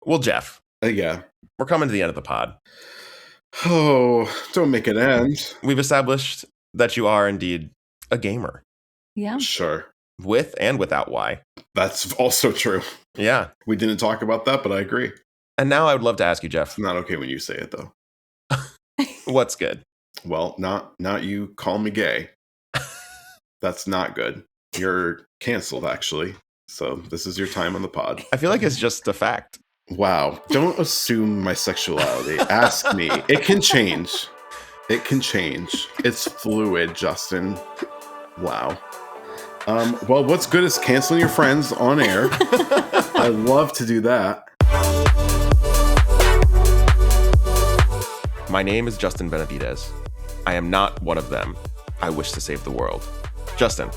Well, Geoff, Yeah. we're coming to the end of the pod. Oh, don't make it end. We've established that you are indeed a gamer, Yeah. Sure. with and without Y. That's also true. Yeah. We didn't talk about that, but I agree. And now I would love to ask you, Geoff, It's not okay when you say it, though. what's good? Well, not you call me gay. That's not good. You're canceled, actually. So this is your time on the pod. I feel like it's just a fact. Wow. Don't assume my sexuality. Ask me. It can change. It can change. It's fluid, Justin. Wow. Well, what's good is canceling your friends on air. I love to do that. My name is Justin Benavides. I am not one of them. I wish to save the world. Justin.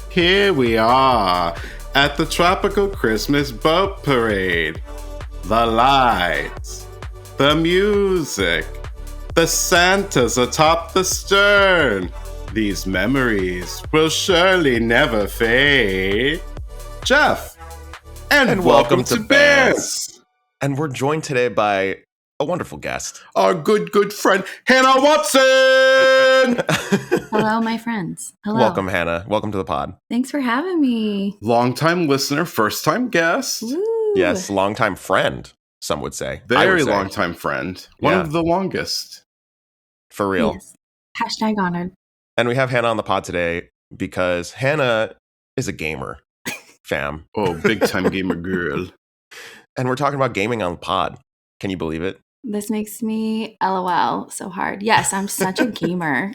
Here we are at the Tropical Christmas Boat Parade. The lights, the music, the Santas atop the stern. These memories will surely never fade. Geoff, and welcome to Bears. And we're joined today by a wonderful guest. Our good friend, Hannah Watson! Hello, my friends. Hello. Welcome, Hannah. Welcome to the pod. Thanks for having me. Longtime listener, first-time guest. Woo. Yes, longtime friend, some would say. I Very would say. long-time friend. One Yeah. of the longest. For real. Yes. Hashtag honored. And we have Hannah on the pod today because Hannah is a gamer, fam. Oh, big-time gamer girl. And we're talking about gaming on the pod. Can you believe it? This makes me LOL so hard. Yes, I'm such a gamer.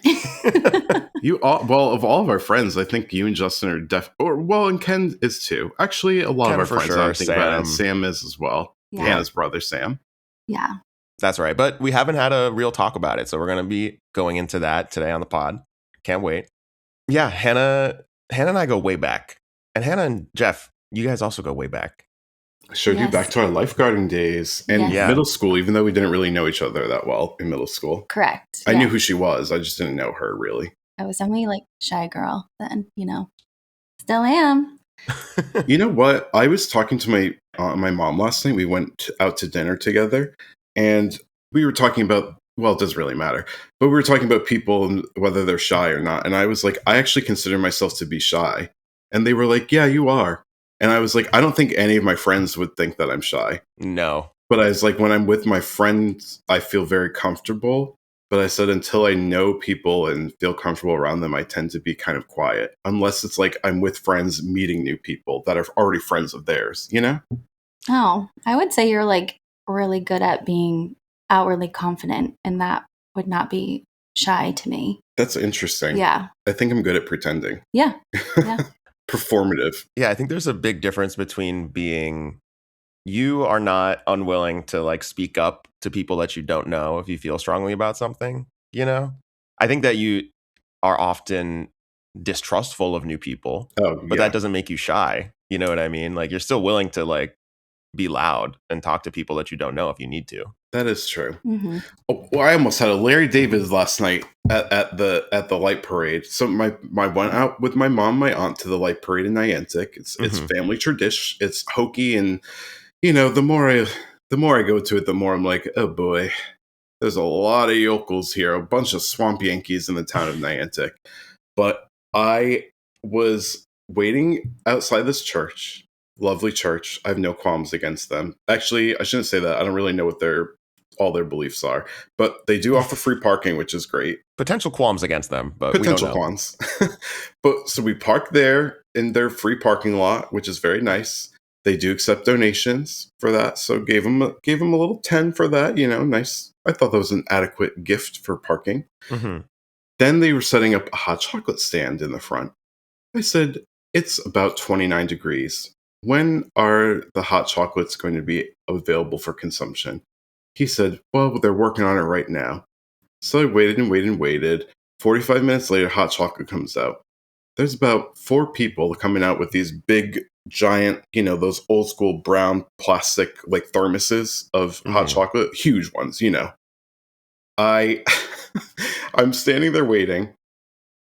Well, of all of our friends, I think you and Justin are and Ken is too. Actually, a lot Ken of our for friends, sure, I don't think about it. Sam. Sam is as well. Yeah. Hannah's brother, Sam. Yeah. That's right. But we haven't had a real talk about it. So we're going to be going into that today on the pod. Can't wait. Yeah, Hannah and I go way back. And Hannah and Geoff, you guys also go way back. I showed you Yes. back to our lifeguarding days and Yes. Yeah. middle school, even though we didn't really know each other that well in middle school. Correct. I Yeah. knew who she was. I just didn't know her, really. I was definitely like shy girl then, Still am. You know what? I was talking to my mom last night. We went out to dinner together, and we were talking about, well, it doesn't really matter, but we were talking about people and whether they're shy or not. And I was like, I actually consider myself to be shy. And they were like, yeah, you are. And I was like, I don't think any of my friends would think that I'm shy. No. But I was like, when I'm with my friends, I feel very comfortable. But I said, until I know people and feel comfortable around them, I tend to be kind of quiet. Unless it's like I'm with friends meeting new people that are already friends of theirs, you know? Oh, I would say you're like really good at being outwardly confident, and that would not be shy to me. That's interesting. Yeah. I think I'm good at pretending. Yeah. Yeah. Performative. Yeah, I think there's a big difference between you are not unwilling to like speak up to people that you don't know if you feel strongly about something, I think that you are often distrustful of new people, but that doesn't make you shy. You know what I mean? Like you're still willing to like be loud and talk to people that you don't know if you need to. That is true. Mm-hmm. Oh, well, I almost had a Larry David last night at the light parade. So I went out with my mom, my aunt to the light parade in Niantic. It's family tradition. It's hokey, and the more I go to it, the more I'm like, oh boy, there's a lot of yokels here, a bunch of swamp Yankees in the town of Niantic. But I was waiting outside this church, lovely church. I have no qualms against them. Actually, I shouldn't say that. I don't really know what all their beliefs are, but they do offer free parking, which is great. Potential qualms agast them, but Potential we don't know. qualms. But so we parked there in their free parking lot, which is very nice. They do accept donations for that, so gave them a little 10 for that. Nice. I thought that was an adequate gift for parking. Mm-hmm. Then they were setting up a hot chocolate stand in the front. I said, it's about 29 degrees. When are the hot chocolates going to be available for consumption? He said, well, they're working on it right now. So I waited and waited and waited. 45 minutes later, hot chocolate comes out. There's about 4 people coming out with these big, giant, those old school brown plastic like thermoses of hot chocolate, huge ones, I'm standing there waiting,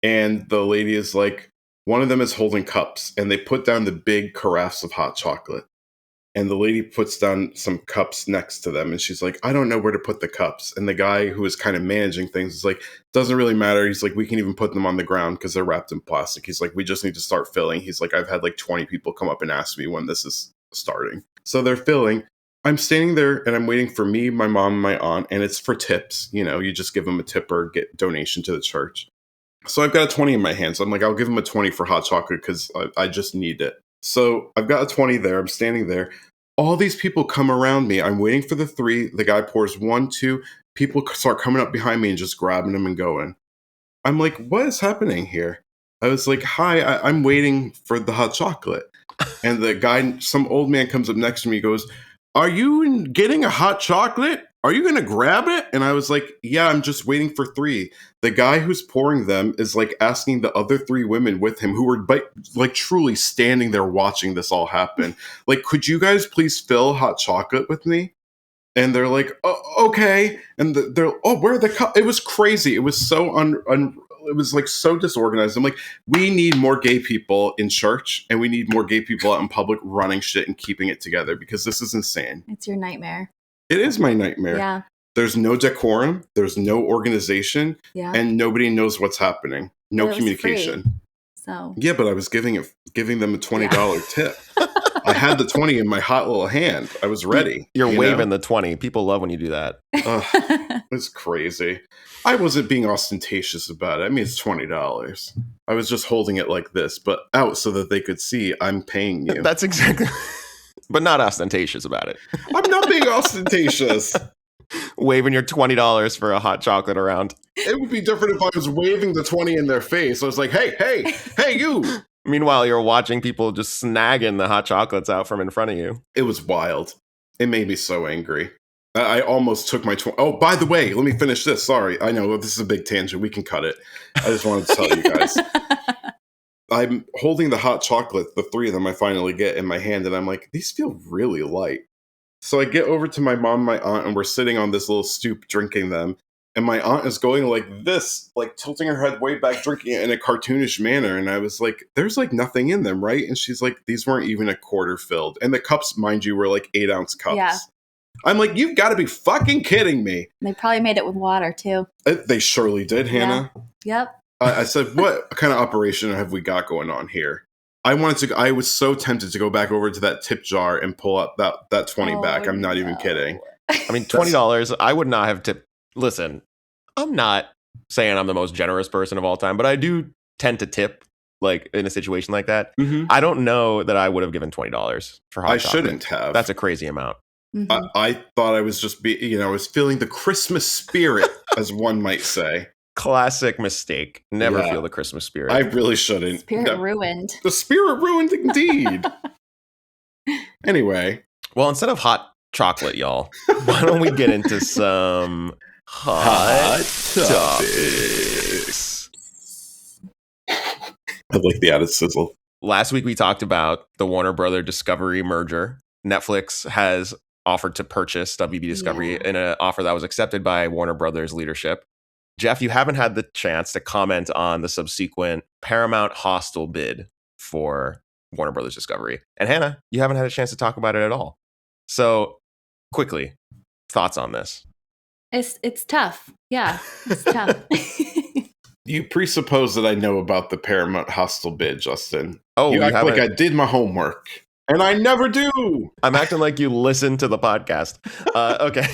and the lady is like, one of them is holding cups, and they put down the big carafes of hot chocolate. And the lady puts down some cups next to them, and she's like, I don't know where to put the cups. And the guy who is kind of managing things is like, doesn't really matter. He's like, we can even put them on the ground because they're wrapped in plastic. He's like, we just need to start filling. He's like, I've had like 20 people come up and ask me when this is starting. So they're filling. I'm standing there and I'm waiting for me, my mom, and my aunt, and it's for tips. You know, you just give them a tip or get donation to the church. So I've got a 20 in my hand. So I'm like, I'll give them a 20 for hot chocolate because I just need it. So I've got a 20 there. I'm standing there. All these people come around me. I'm waiting for the 3. The guy pours 1, 2. People start coming up behind me and just grabbing them and going. I'm like, what is happening here? I was like, hi, I'm waiting for the hot chocolate. And the guy, some old man comes up next to me, goes, are you getting a hot chocolate? Are you going to grab it? And I was like, yeah, I'm just waiting for 3. The guy who's pouring them is like asking the other 3 women with him who were like truly standing there watching this all happen. Like, could you guys please fill hot chocolate with me? And they're like, oh, okay. And they're, oh, where are the cup? It was crazy. It was so it was like so disorganized. I'm like, we need more gay people in church, and we need more gay people out in public running shit and keeping it together because this is insane. It's your nightmare. It is my nightmare. Yeah. There's no decorum. There's no organization. Yeah. And nobody knows what's happening. No communication. Free, so. Yeah, but I was giving them a $20 tip. I had the 20 in my hot little hand. I was ready. You're waving the 20. People love when you do that. It's crazy. I wasn't being ostentatious about it. I mean, it's $20. I was just holding it like this, but out so that they could see I'm paying you. That's exactly... But not ostentatious about it. I'm not being ostentatious. Waving your $20 for a hot chocolate around. It would be different if I was waving the 20 in their face. I was like, hey, you. Meanwhile, you're watching people just snagging the hot chocolates out from in front of you. It was wild. It made me so angry. I almost took my 20. Oh, by the way, let me finish this. Sorry. I know this is a big tangent. We can cut it. I just wanted to tell you guys. I'm holding the hot chocolate, the 3 of them I finally get in my hand, and I'm like, these feel really light. So I get over to my mom and my aunt, and we're sitting on this little stoop drinking them. And my aunt is going like this, like tilting her head way back, drinking it in a cartoonish manner. And I was like, there's like nothing in them, right? And she's like, these weren't even a quarter filled. And the cups, mind you, were like 8-ounce cups. Yeah. I'm like, you've got to be fucking kidding me. They probably made it with water, too. They surely did, Hannah. Yep. I said, what kind of operation have we got going on here? I was so tempted to go back over to that tip jar and pull up that 20 back. I'm not even kidding. I mean, $20, I would not have tipped. Listen, I'm not saying I'm the most generous person of all time, but I do tend to tip like in a situation like that. Mm-hmm. I don't know that I would have given $20 for hot chocolate. I shouldn't have. That's a crazy amount. Mm-hmm. I thought I was just I was feeling the Christmas spirit, as one might say. Classic mistake. Never feel the Christmas spirit. I really shouldn't. Spirit ruined. The spirit ruined indeed. Anyway. Well, instead of hot chocolate, y'all, why don't we get into some hot topics? I like the added sizzle. Last week we talked about the Warner Brother Discovery merger. Netflix has offered to purchase WB Discovery in an offer that was accepted by Warner Brothers leadership. Geoff, you haven't had the chance to comment on the subsequent Paramount hostile bid for Warner Brothers Discovery. And Hannah, you haven't had a chance to talk about it at all. So, quickly, thoughts on this? It's tough. Yeah, it's tough. You presuppose that I know about the Paramount hostile bid, Justin. Oh, you act like I did my homework. And I never do. I'm acting like you listen to the podcast. Okay.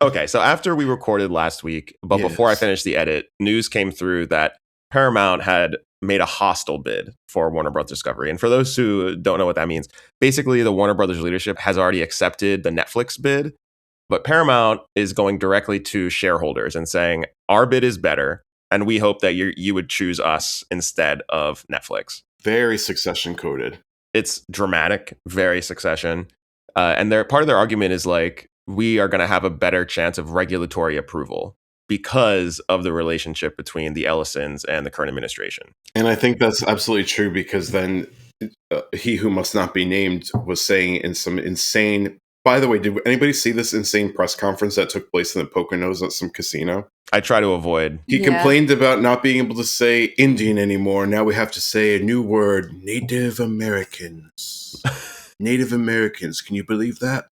Okay. So after we recorded last week, but before I finished the edit, news came through that Paramount had made a hostile bid for Warner Brothers Discovery. And for those who don't know what that means, basically the Warner Brothers leadership has already accepted the Netflix bid, but Paramount is going directly to shareholders and saying, our bid is better, and we hope that you would choose us instead of Netflix. Very Succession coded. It's dramatic, very Succession. And part of their argument is like, we are going to have a better chance of regulatory approval because of the relationship between the Ellisons and the current administration. And I think that's absolutely true, because then he who must not be named was saying in some insane... By the way, did anybody see this insane press conference that took place in the Poconos at some casino? I try to avoid. He complained about not being able to say Indian anymore. Now we have to say a new word, Native Americans. Native Americans. Can you believe that?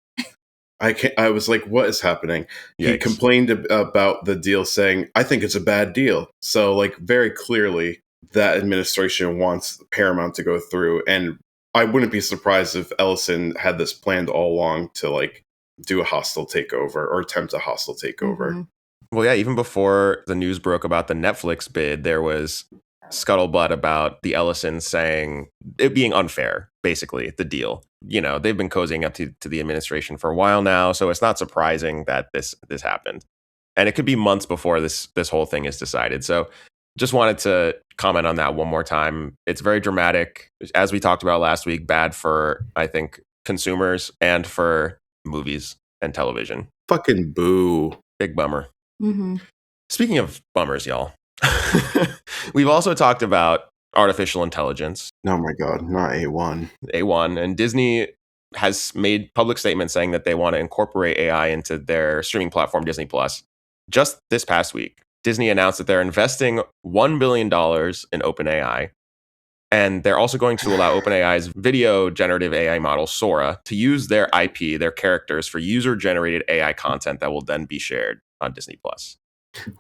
I was like, what is happening? He Yikes. complained about the deal, saying, I think it's a bad deal. So, like, very clearly, that administration wants Paramount to go through. And I wouldn't be surprised if Ellison had this planned all along to, like, do a hostile takeover or attempt a hostile takeover. Mm-hmm. Well, yeah, even before the news broke about the Netflix bid, there was scuttlebutt about the Ellison saying it being unfair, basically, the deal. You know, they've been cozying up to the administration for a while now, so it's not surprising that this happened. And it could be months before this whole thing is decided. So just wanted to comment on that one more time. It's very dramatic. As we talked about last week, bad for, I think, consumers and for movies and television. Fucking boo. Big bummer. Mm-hmm. Speaking of bummers, y'all, we've also talked about artificial intelligence, Oh my God, not A1. A1, and Disney has made public statements saying that they want to incorporate AI into their streaming platform, Disney Plus. Just this past week, Disney announced that they're investing $1 billion in OpenAI, and they're also going to allow OpenAI's video generative AI model, Sora, to use their IP, their characters, for user-generated AI content that will then be shared on Disney Plus.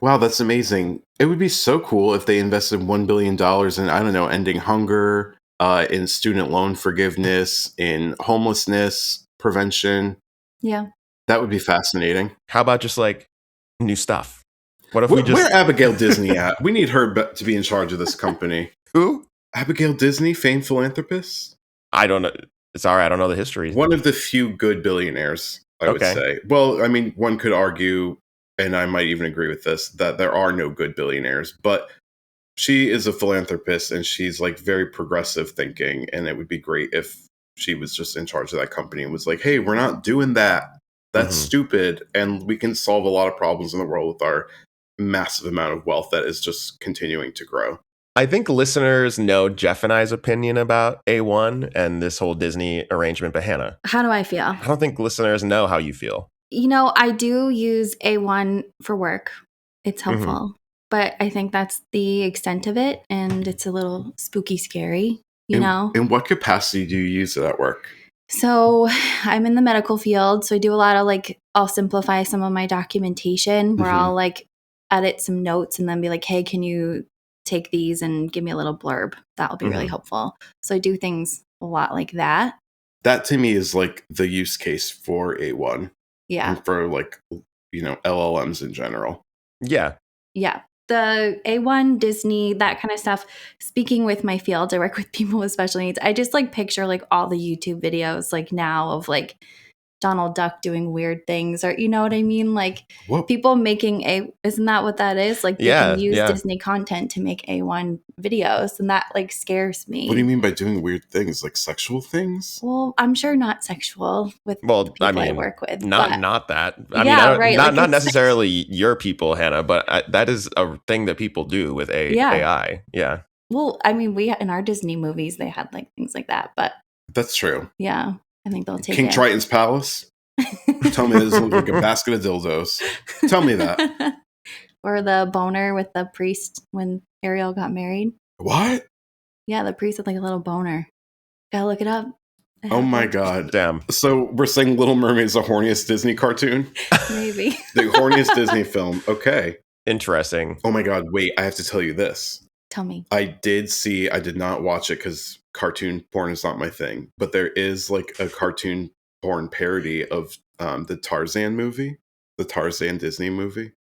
Wow, that's amazing. It would be so cool if they invested $1 billion in, I don't know, ending hunger, in student loan forgiveness, in homelessness prevention. Yeah. That would be fascinating. How about just like new stuff? What if we just... Where Abigail Disney at? We need her to be in charge of this company. Who? Abigail Disney, famed philanthropist? I don't know. Sorry, I don't know the history. One of the few good billionaires, I would say. Well, I mean, one could argue, and I might even agree with this, that there are no good billionaires, but she is a philanthropist and she's like very progressive thinking, and it would be great if she was just in charge of that company and was like, hey, we're not doing that. That's stupid, and we can solve a lot of problems in the world with our massive amount of wealth that is just continuing to grow. I think listeners know Geoff and I's opinion about A1 and this whole Disney arrangement, but Hannah, How do I feel? I don't think listeners know how you feel. You know, I do use A1 for work. It's helpful. But I think that's the extent of it. And it's a little spooky scary, you know? In what capacity do you use it at work? So I'm in the medical field. So I do a lot of like, I'll simplify some of my documentation where I'll like edit some notes and then be like, hey, can you take these and give me a little blurb? That will be really helpful. So I do things a lot like that. That to me is like the use case for A1. Yeah. And for like, you know, LLMs in general. Yeah. Yeah. The A1, Disney, that kind of stuff. Speaking with my field, I work with people with special needs. I just like picture like all the YouTube videos like now of like Donald Duck doing weird things, or you know what I mean? Like people making isn't that what that is? Like they can use Disney content to make A1 videos, and that like scares me. What do you mean by doing weird things? Like sexual things? Well, I'm sure not sexual with people I work with. Not that. I mean, right. Not like necessarily your people, Hannah, but that is a thing that people do with AI. Yeah. Well, I mean, we in our Disney movies, they had like things like that, but that's true. Yeah. I think they'll take King Triton's Palace? Tell me this looks like a basket of dildos. Tell me that. Or the boner with the priest when Ariel got married. What? Yeah, the priest had like a little boner. Gotta look it up. Oh my God. Damn. So we're saying Little Mermaid's the horniest Disney cartoon? Maybe. The horniest Disney film. Okay. Interesting. Oh my God. Wait, I have to tell you this. Tell me. I did not watch it because cartoon porn is not my thing, but there is like a cartoon porn parody of the Tarzan movie, the Tarzan Disney movie.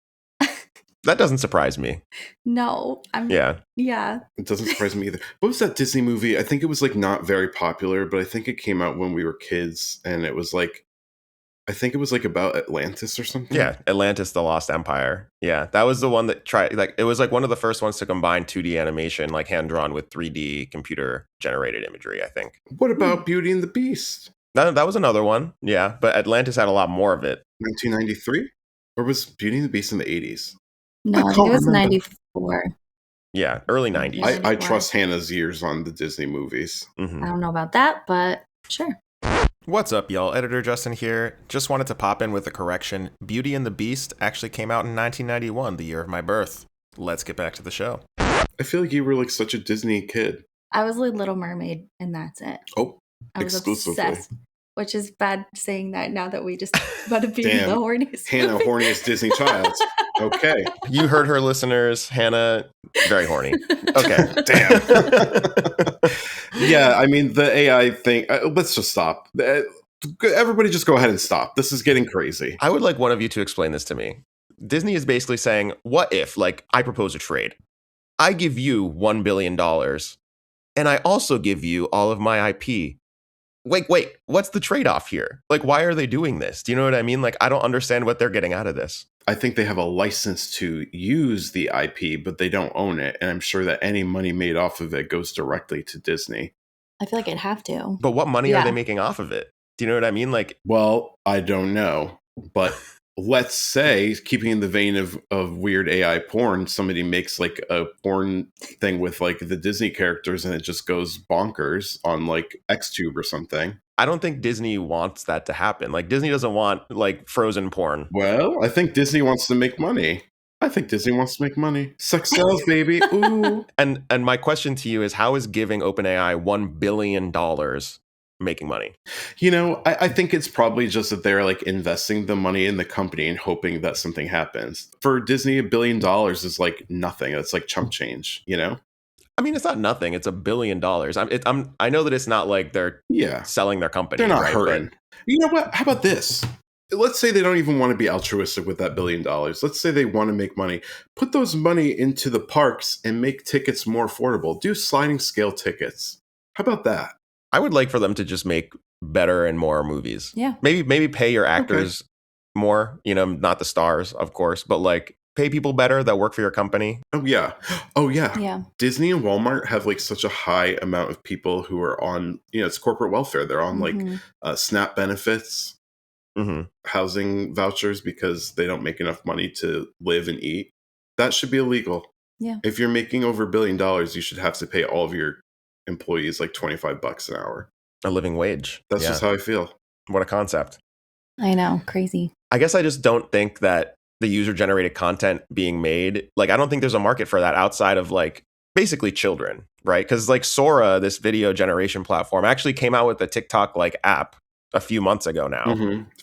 That doesn't surprise me. No. Yeah. It doesn't surprise me either. What was that Disney movie? I think it was like not very popular, but I think it came out when we were kids, and it was like, I think it was like about Atlantis or something. Yeah, Atlantis, the Lost Empire. Yeah, that was the one that tried, like, it was like one of the first ones to combine 2D animation, like hand-drawn with 3D computer-generated imagery, I think. What about Beauty and the Beast? That was another one, yeah, but Atlantis had a lot more of it. 1993? Or was Beauty and the Beast in the 80s? No, I think it was 94. Yeah, early 90s. I trust Hannah's years on the Disney movies. I don't know about that, but sure. What's up, y'all? Editor Justin here. Just wanted to pop in with a correction. Beauty and the Beast actually came out in 1991, the year of my birth. Let's get back to the show. I feel like you were like such a Disney kid. I was like Little Mermaid, and that's it. Oh, I was Exclusively. obsessed, which is bad saying that now that we just about to be the Damn. horniest. Hannah, movie. horniest Disney child. Okay. You heard her, listeners. Hannah, very horny. Okay. Damn. Yeah, I mean, the AI thing, let's just stop. Everybody just go ahead and stop. This is getting crazy. I would like one of you to explain this to me. Disney is basically saying, what if, like, I propose a trade? I give you $1 billion, and I also give you all of my IP. Wait, what's the trade-off here? Like, why are they doing this? Do you know what I mean? Like, I don't understand what they're getting out of this. I think they have a license to use the IP, but they don't own it. And I'm sure that any money made off of it goes directly to Disney. I feel like it'd have to. But what money are Yeah. they making off of it? Do you know what I mean? Like, Well, I don't know. But let's say, keeping in the vein of weird AI porn, somebody makes like a porn thing with like the Disney characters and it just goes bonkers on like XTube or something. I don't think Disney wants that to happen. Like, Disney doesn't want like frozen porn. Well, I think Disney wants to make money. Sex sells, baby. Ooh. And my question to you is, how is giving OpenAI $1 billion making money? You know, I think it's probably just that they're like investing the money in the company and hoping that something happens. For Disney, $1 billion is like nothing. It's like chump change, you know? I mean, it's not nothing. It's $1 billion. I know that it's not like they're selling their company. They're not right? hurting. You know what? How about this? Let's say they don't even want to be altruistic with that $1 billion. Let's say they want to make money. Put those money into the parks and make tickets more affordable. Do sliding scale tickets. How about that? I would like for them to just make better and more movies. Yeah. Maybe pay your actors more, you know, not the stars, of course, but like pay people better that work for your company. Oh yeah. Yeah. Disney and Walmart have like such a high amount of people who are on, you know, it's corporate welfare. They're on like SNAP benefits, housing vouchers because they don't make enough money to live and eat. That should be illegal. Yeah. If you're making over $1 billion, you should have to pay all of your employees like $25 an hour. A living wage. That's just how I feel. What a concept. I know. Crazy. I guess I just don't think that the user-generated content being made, like, I don't think there's a market for that outside of like basically children, right? Because like Sora, this video generation platform, actually came out with a TikTok like app a few months ago now.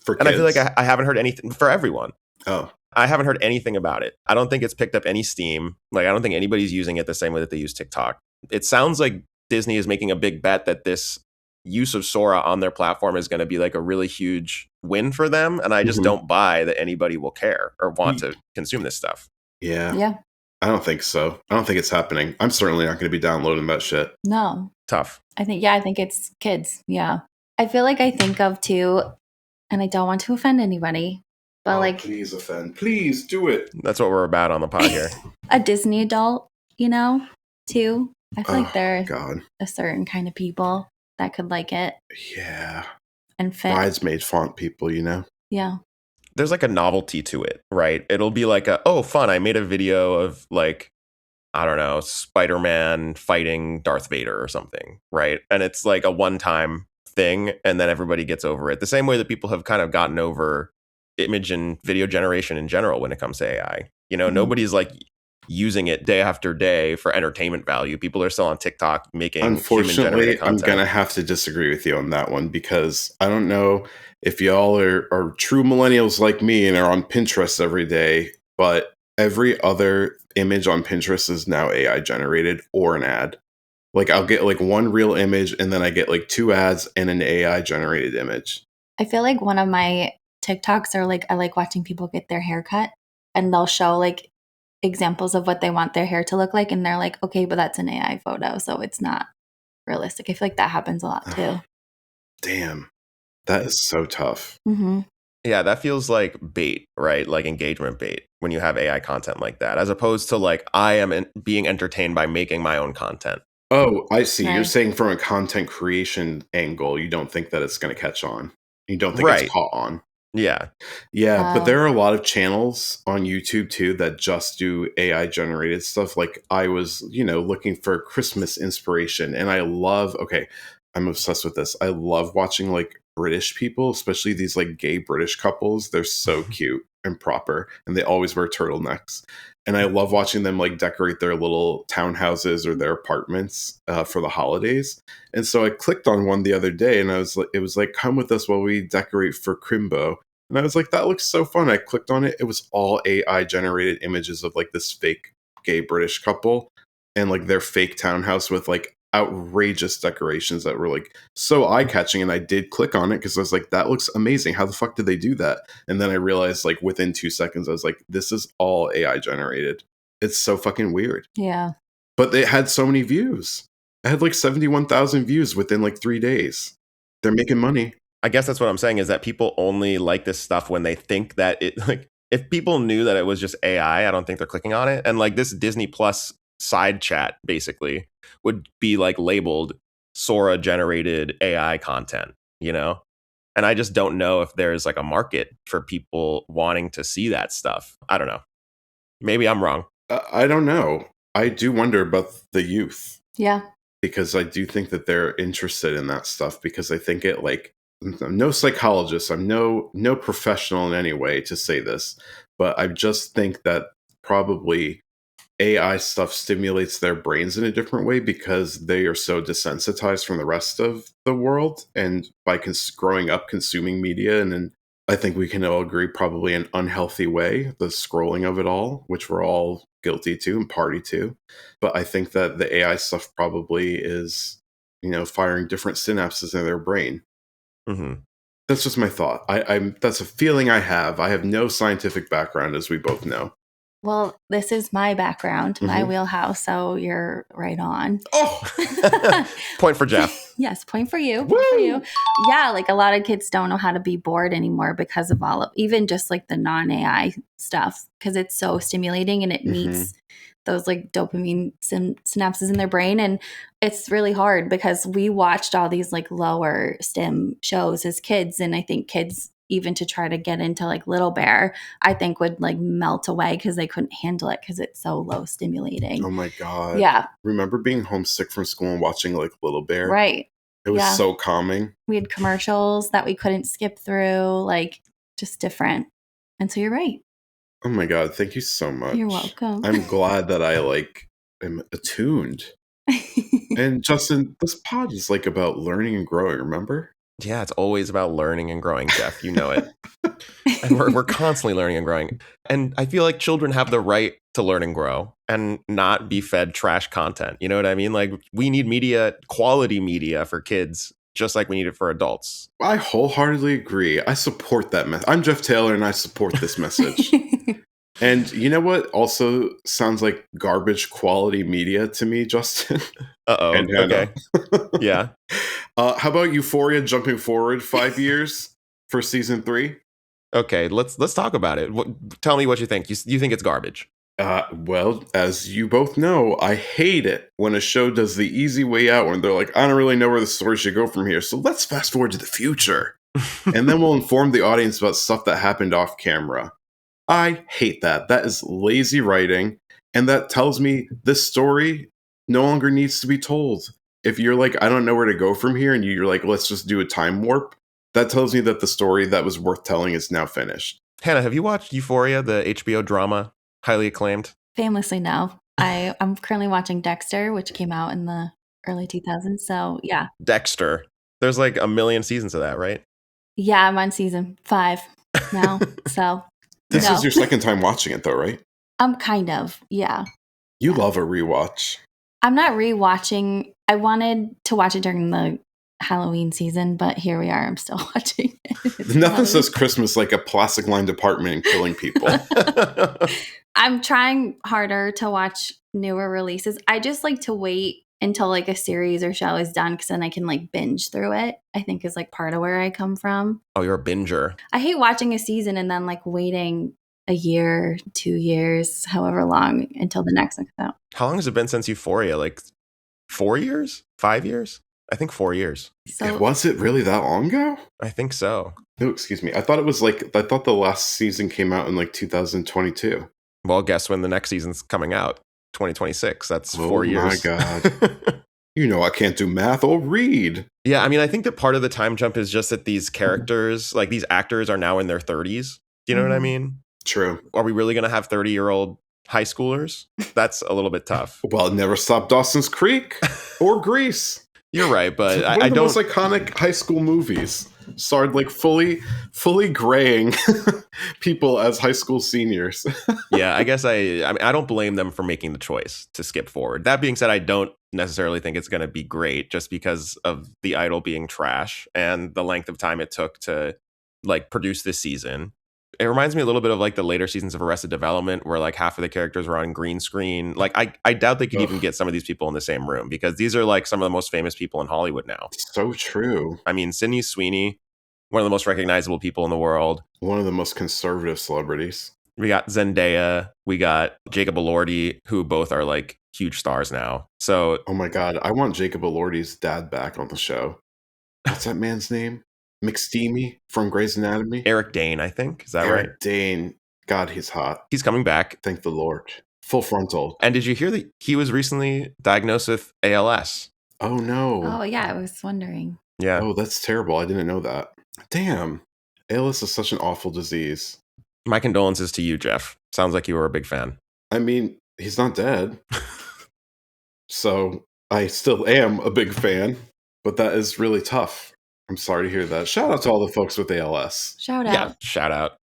For kids. And I feel like I haven't heard anything for everyone. Oh. I haven't heard anything about it. I don't think it's picked up any steam. Like, I don't think anybody's using it the same way that they use TikTok. It sounds like Disney is making a big bet that this use of Sora on their platform is going to be like a really huge win for them. And I just don't buy that anybody will care or want to consume this stuff. Yeah. I don't think so. I don't think it's happening. I'm certainly not going to be downloading that shit. No. Tough. I think it's kids. Yeah. I feel like I think of too, and I don't want to offend anybody, but like, please offend. Please do it. That's what we're about on the pod here. a Disney adult, you know, too. I feel like they're God. a certain kind of people that could like it. Yeah. And fit. Bridesmaid font people, you know? Yeah. There's like a novelty to it, right? It'll be like fun. I made a video of like, I don't know, Spider-Man fighting Darth Vader or something, right? And it's like a one-time thing, and then everybody gets over it. The same way that people have kind of gotten over image and video generation in general when it comes to AI. You know, nobody's like using it day after day for entertainment value. People are still on TikTok making Unfortunately, I'm content. going to have to disagree with you on that one because I don't know if y'all are true millennials like me and are on Pinterest every day, but every other image on Pinterest is now AI generated or an ad. Like I'll get like one real image and then I get like 2 ads and an AI generated image. I feel like one of my TikToks are like, I like watching people get their hair cut and they'll show like examples of what they want their hair to look like. And they're like, okay, but that's an AI photo. So it's not realistic. I feel like that happens a lot too. Damn. That is so tough. Yeah, that feels like bait, right? Like engagement bait when you have AI content like that, as opposed to like I am being entertained by making my own content. Oh, I see. Right. You're saying from a content creation angle, you don't think that it's going to catch on. You don't think it's caught on. Yeah. Yeah, but there are a lot of channels on YouTube too that just do AI generated stuff. Like I was, looking for Christmas inspiration and I'm obsessed with this. I love watching like British people, especially these like gay British couples. They're so cute. and proper, and they always wear turtlenecks. And I love watching them like decorate their little townhouses or their apartments for the holidays. And so I clicked on one the other day, and it was like, come with us while we decorate for Crimbo. And I was like, that looks so fun. I clicked on it. It was all AI generated images of like this fake gay British couple and like their fake townhouse with like outrageous decorations that were like so eye-catching. And I did click on it because I was like, that looks amazing. How the fuck did they do that? And then I realized like within 2 seconds, I was like, this is all AI generated. It's so fucking weird. Yeah. But it had so many views. It had like 71,000 views within like 3 days. They're making money. I guess that's what I'm saying, is that people only like this stuff when they think that it, like, if people knew that it was just AI, I don't think they're clicking on it. And like this Disney Plus side chat basically would be like labeled Sora generated AI content, you know? And I just don't know if there's like a market for people wanting to see that stuff. I don't know. Maybe I'm wrong. I don't know. I do wonder about the youth. Yeah. Because I do think that they're interested in that stuff, because I think it like, I'm no psychologist, I'm no professional in any way to say this, but I just think that probably AI stuff stimulates their brains in a different way because they are so desensitized from the rest of the world, and by growing up consuming media, and then I think we can all agree probably an unhealthy way, the scrolling of it all, which we're all guilty to and party to. But I think that the AI stuff probably is, firing different synapses in their brain. Mm-hmm. That's just my thought. That's a feeling I have. I have no scientific background, as we both know. Well, this is my background, my wheelhouse, so you're right on. Oh! Point for Geoff. Yes, point for you. Point for you. Yeah, like a lot of kids don't know how to be bored anymore because of even just like the non-AI stuff, because it's so stimulating and it meets those like dopamine synapses in their brain. And it's really hard because we watched all these like lower stim shows as kids. And I think kids, even to try to get into like Little Bear, I think would like melt away because they couldn't handle it because it's so low stimulating. Oh my God. Yeah. Remember being homesick from school and watching like Little Bear? Right. It was so calming. We had commercials that we couldn't skip through, like just different. And so you're right. Oh my God. Thank you so much. You're welcome. I'm glad that I like am attuned. And Justin, this pod is like about learning and growing, remember? Yeah, it's always about learning and growing, Geoff. You know it. And we're constantly learning and growing. And I feel like children have the right to learn and grow and not be fed trash content. You know what I mean? Like, we need media, quality media for kids, just like we need it for adults. I wholeheartedly agree. I support that message. I'm Geoff Taylor, and I support this message. And you know what also sounds like garbage quality media to me, Justin? Uh-oh. Okay. Yeah. How about Euphoria jumping forward 5 years for season 3? Okay, let's talk about it. Tell me what you think. You think it's garbage? Well, as you both know, I hate it when a show does the easy way out when they're like, I don't really know where the story should go from here, so let's fast forward to the future. And then we'll inform the audience about stuff that happened off camera. I hate that. That is lazy writing, and that tells me this story no longer needs to be told. If you're like, I don't know where to go from here, and you're like, let's just do a time warp, that tells me that the story that was worth telling is now finished. Hannah, have you watched Euphoria, the HBO drama, highly acclaimed? Famously, no. I'm currently watching Dexter, which came out in the early 2000s, so yeah. Dexter. There's like a million seasons of that, right? Yeah, I'm on season 5 now, so... This is your second time watching it, though, right? Kind of, yeah. You love a rewatch. I'm not rewatching. I wanted to watch it during the Halloween season, but here we are. I'm still watching it. Nothing says Christmas like a plastic lined apartment and killing people. I'm trying harder to watch newer releases. I just like to wait until like a series or show is done, because then I can like binge through it, I think is like part of where I come from. Oh, you're a binger. I hate watching a season and then like waiting a year, 2 years, however long until the next one comes out. How long has it been since Euphoria? Like 4 years? 5 years? I think 4 years. So, was it really that long ago? I think so. No, excuse me. I thought the last season came out in like 2022. Well, guess when the next season's coming out? 2026. That's 4 years. Oh my God. You know I can't do math or read. Yeah, I mean, I think that part of the time jump is just that these characters, like these actors, are now in their 30s. Do you know what I mean? True. Are we really going to have 30-year-old high schoolers? That's a little bit tough. Well, Never Stop Dawson's Creek or Grease. You're right, but One I of the don't. most iconic high school movies starred like fully graying people as high school seniors. Yeah, I guess I mean, I don't blame them for making the choice to skip forward. That being said, I don't necessarily think it's going to be great just because of The Idol being trash and the length of time it took to like produce this season. It reminds me a little bit of like the later seasons of Arrested Development where like half of the characters were on green screen. Like I doubt they could even get some of these people in the same room because these are like some of the most famous people in Hollywood now. So true. I mean, Sydney Sweeney, one of the most recognizable people in the world. One of the most conservative celebrities. We got Zendaya, we got Jacob Elordi, who both are like huge stars now. So, oh my God, I want Jacob Elordi's dad back on the show. What's that man's name? McSteamy from Grey's Anatomy? Eric Dane, I think. Is that Eric right? Dane. God, he's hot. He's coming back. Thank the Lord. Full frontal. And did you hear that he was recently diagnosed with ALS? Oh no. Oh, yeah, I was wondering. Yeah. Oh, that's terrible. I didn't know that. Damn. ALS is such an awful disease. My condolences to you, Geoff. Sounds like you were a big fan. I mean, he's not dead. So I still am a big fan, but that is really tough. I'm sorry to hear that. Shout out to all the folks with ALS. Shout Yeah, out. shout out.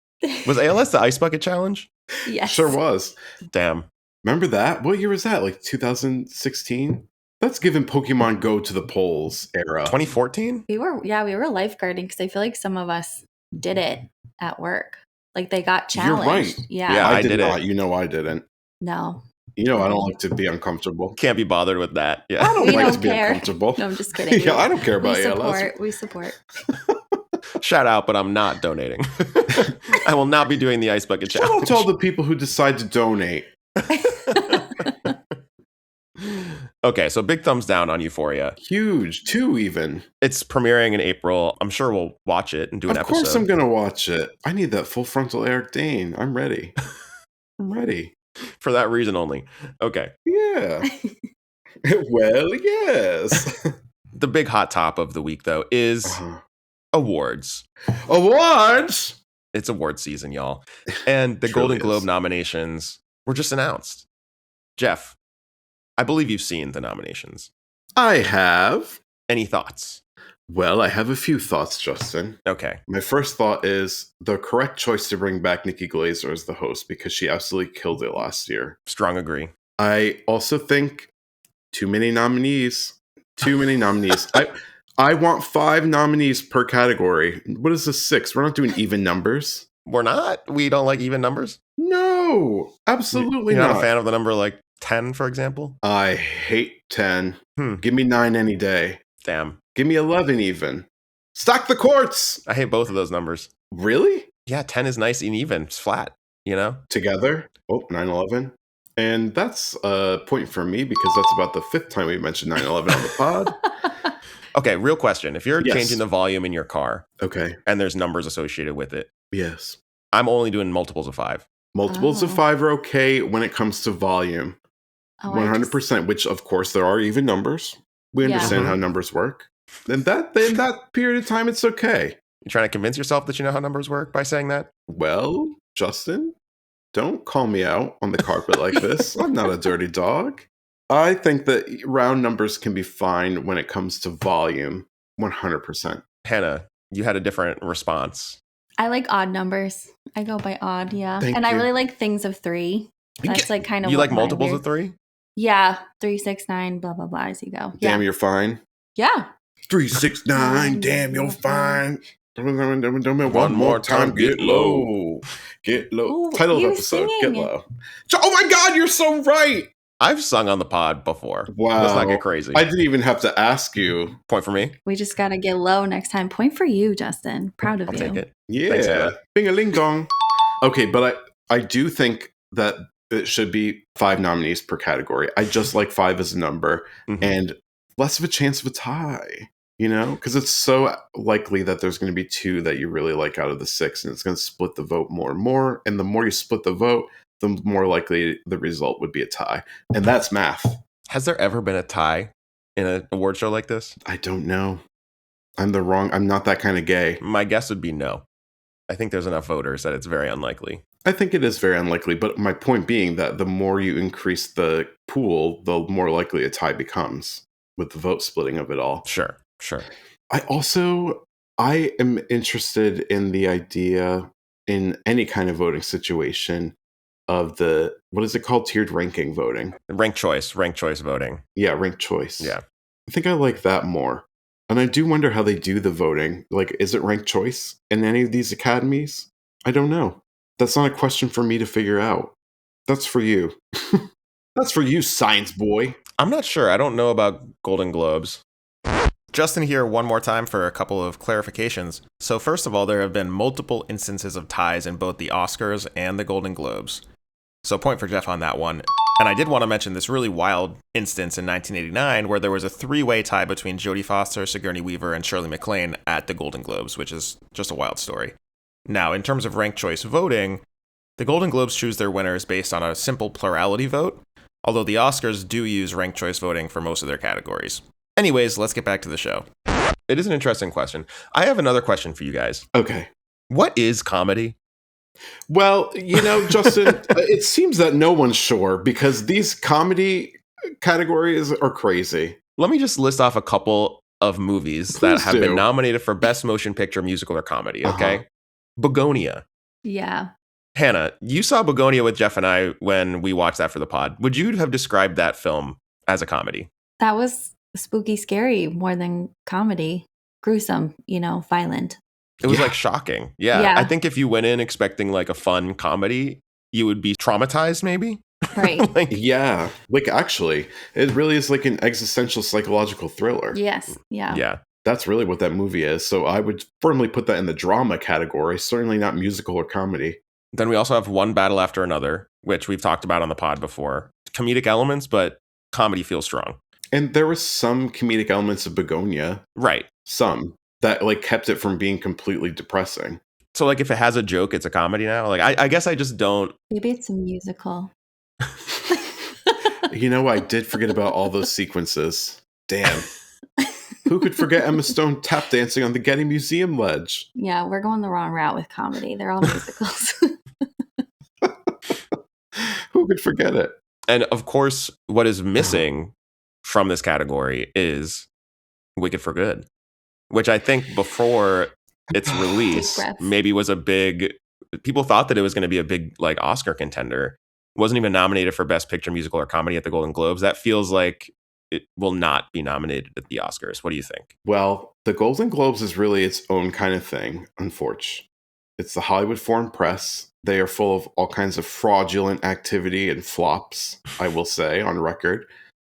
Was ALS the Ice Bucket Challenge? Yes. Sure was. Damn. Remember that? What year was that? Like 2016? That's giving Pokemon Go to the polls era. 2014? We were lifeguarding because I feel like some of us did it at work. Like they got challenged. You're right. Yeah. Yeah. I I did did not. it. You know I didn't. No. You know I don't like to be uncomfortable. Can't be bothered with that. Yeah. I don't We like don't to be care. uncomfortable. No, I'm just kidding. Yeah, I don't care about we ALS. support. We support. Shout out, but I'm not donating. I will not be doing the Ice Bucket Shout out Challenge. to all the people who decide to donate. Okay, so big thumbs down on Euphoria. Huge. 2 even. It's premiering in April. I'm sure we'll watch it and do an Of episode. course I'm going to watch it. I need that full frontal Eric Dane. I'm ready. I'm ready. For that reason only. Okay. Yeah. Well, yes. The big hot top of the week, though, is Uh-huh. awards. Awards. It's award season, y'all. And the Truly Golden Globe is. nominations were just announced. Geoff, I believe you've seen the nominations. I have. Any thoughts? Well, I have a few thoughts, Justin. Okay. My first thought is the correct choice to bring back Nikki Glaser as the host because she absolutely killed it last year. Strong agree. I also think too many nominees. Too many nominees. I want 5 nominees per category. What is this 6? We're not doing even numbers. We're not? We don't like even numbers? No, absolutely You're not. not a fan of the number like 10, for example? I hate 10. Hmm. Give me 9 any day. Damn. Give me 11 even. Stack the courts. I hate both of those numbers. Really? Yeah, 10 is nice and even. It's flat, you know? Together? Oh, 9/11. And that's a point for me because that's about the 5th time we mentioned 9/11 on the pod. Okay, real question. If you're Yes. changing the volume in your car Okay. and there's numbers associated with it, Yes. I'm only doing multiples of 5. Multiples of Oh. 5 are okay when it comes to volume. Oh, 100%, which of course there are even numbers. We Yeah. understand Mhm. how numbers work. In that period of time, it's okay. You trying to convince yourself that you know how numbers work by saying that? Well, Justin, don't call me out on the carpet like this. I'm not a dirty dog. I think that round numbers can be fine when it comes to volume. 100%. Hannah, you had a different response. I like odd numbers. I go by odd, yeah. Thank and I you. really like things of 3. That's like kind of You what like my multiples weird- of 3? Yeah, 3, 6, 9, blah blah blah as you go. Yeah, Damn, you're fine. yeah. 3, 6, 9. Damn, you're fine. One more time, get low. Get low. Ooh, Title of you episode, singing. get low. Oh my God, you're so right. I've sung on the pod before. Wow. Let's not get crazy. I didn't even have to ask you. Point for me. We just gotta get low next time. Point for you, Justin. Proud of I'll you. take it. Yeah. Thanks, Hannah. Bing-a-ling dong. Okay, but I do think that it should be 5 nominees per category. I just like 5 as a number Mhm. and less of a chance of a tie, you know? Because it's so likely that there's going to be 2 that you really like out of the 6, and it's going to split the vote more and more. And the more you split the vote, the more likely the result would be a tie. And that's math. Has there ever been a tie in an award show like this? I don't know. I'm not that kind of gay. My guess would be no. I think there's enough voters that it's very unlikely. I think it is very unlikely, but my point being that the more you increase the pool, the more likely a tie becomes with the vote splitting of it all. Sure. I am interested in the idea in any kind of voting situation of what is it called? Tiered ranking voting. Ranked choice voting. Yeah, ranked choice. Yeah. I think I like that more. And I do wonder how they do the voting. Like, is it ranked choice in any of these academies? I don't know. That's not a question for me to figure out. That's for you. That's for you, science boy. I'm not sure. I don't know about Golden Globes. Justin here one more time for a couple of clarifications. So first of all, there have been multiple instances of ties in both the Oscars and the Golden Globes. So point for Geoff on that one. And I did want to mention this really wild instance in 1989 where there was a three-way tie between Jodie Foster, Sigourney Weaver, and Shirley MacLaine at the Golden Globes, which is just a wild story. Now, in terms of ranked choice voting, the Golden Globes choose their winners based on a simple plurality vote, although the Oscars do use ranked choice voting for most of their categories. Anyways, let's get back to the show. It is an interesting question. I have another question for you guys. Okay. What is comedy? Well, Justin, it seems that no one's sure because these comedy categories are crazy. Let me just list off a couple of movies that have been nominated for Best Motion Picture, Musical, or Comedy, okay? Begonia. Yeah. Hannah, you saw Begonia with Geoff and I when we watched that for the pod. Would you have described that film as a comedy? That was spooky, scary more than comedy. Gruesome, violent. It was like shocking. Yeah. I think if you went in expecting like a fun comedy, you would be traumatized maybe. Right. Yeah. Like actually, it really is like an existential psychological thriller. Yes. Yeah. Yeah. That's really what that movie is. So I would firmly put that in the drama category, certainly not musical or comedy. Then we also have One Battle After Another, which we've talked about on the pod before. Comedic elements, but comedy feels strong. And there were some comedic elements of Begonia. Right. Some that like kept it from being completely depressing. So like if it has a joke, it's a comedy now? Like I guess I just don't. Maybe it's a musical. I did forget about all those sequences. Damn. Who could forget Emma Stone tap dancing on the Getty Museum ledge? Yeah, we're going the wrong route with comedy. They're all musicals. Who could forget it? And of course, what is missing from this category is Wicked for Good, which I think before its release maybe was people thought that it was going to be a big like Oscar contender. Wasn't even nominated for Best Picture, Musical, or Comedy at the Golden Globes. That feels like it will not be nominated at the Oscars. What do you think? Well, the Golden Globes is really its own kind of thing, unfortunately. It's the Hollywood Foreign Press. They are full of all kinds of fraudulent activity and flops, I will say, on record.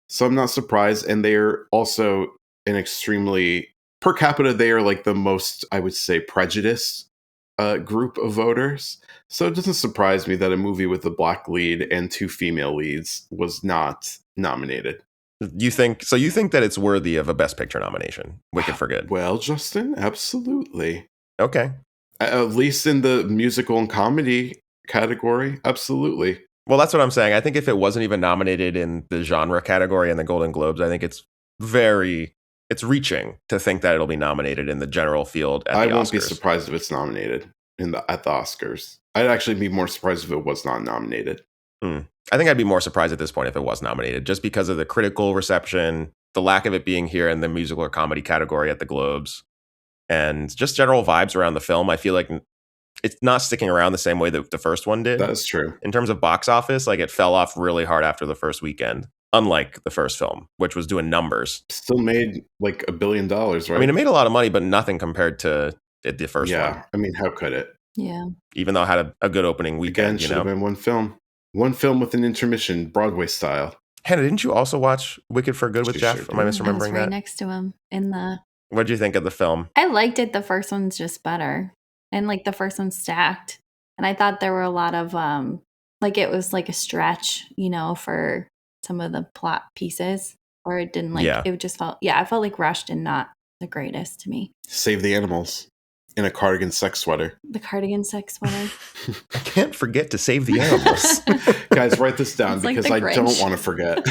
So I'm not surprised. And they are also an extremely, per capita, they are like the most, I would say, prejudiced group of voters. So it doesn't surprise me that a movie with a black lead and two female leads was not nominated. You think that it's worthy of a Best Picture nomination, Wicked for Good? Well, Justin, absolutely. Okay. At least in the musical and comedy category, absolutely. Well, that's what I'm saying. I think if it wasn't even nominated in the genre category in the Golden Globes, I think it's reaching to think that it'll be nominated in the general field at the Oscars. I won't be surprised if it's nominated at the Oscars. I'd actually be more surprised if it was not nominated. I think I'd be more surprised at this point if it was nominated, just because of the critical reception, the lack of it being here in the musical or comedy category at the Globes, and just general vibes around the film. I feel like it's not sticking around the same way that the first one did. That's true. In terms of box office, like it fell off really hard after the first weekend, unlike the first film, which was doing numbers. Still made like $1 billion, right? I mean, it made a lot of money, but nothing compared to the first one. Yeah, I mean, how could it? Yeah. Even though it had a good opening weekend. Again, should have been one film. One film with an intermission, Broadway style. Hannah, didn't you also watch Wicked for Good with Geoff? Sure. Am I misremembering I was right next to him in the... What did you think of the film? I liked it. The first one's just better. And like the first one's stacked. And I thought there were a lot of, it was like a stretch, for some of the plot pieces. Or it didn't it just felt, I felt like rushed and not the greatest to me. Save the animals. In a cardigan sex sweater. The cardigan sex sweater. I can't forget to save the animals. Guys, write this down because I don't want to forget.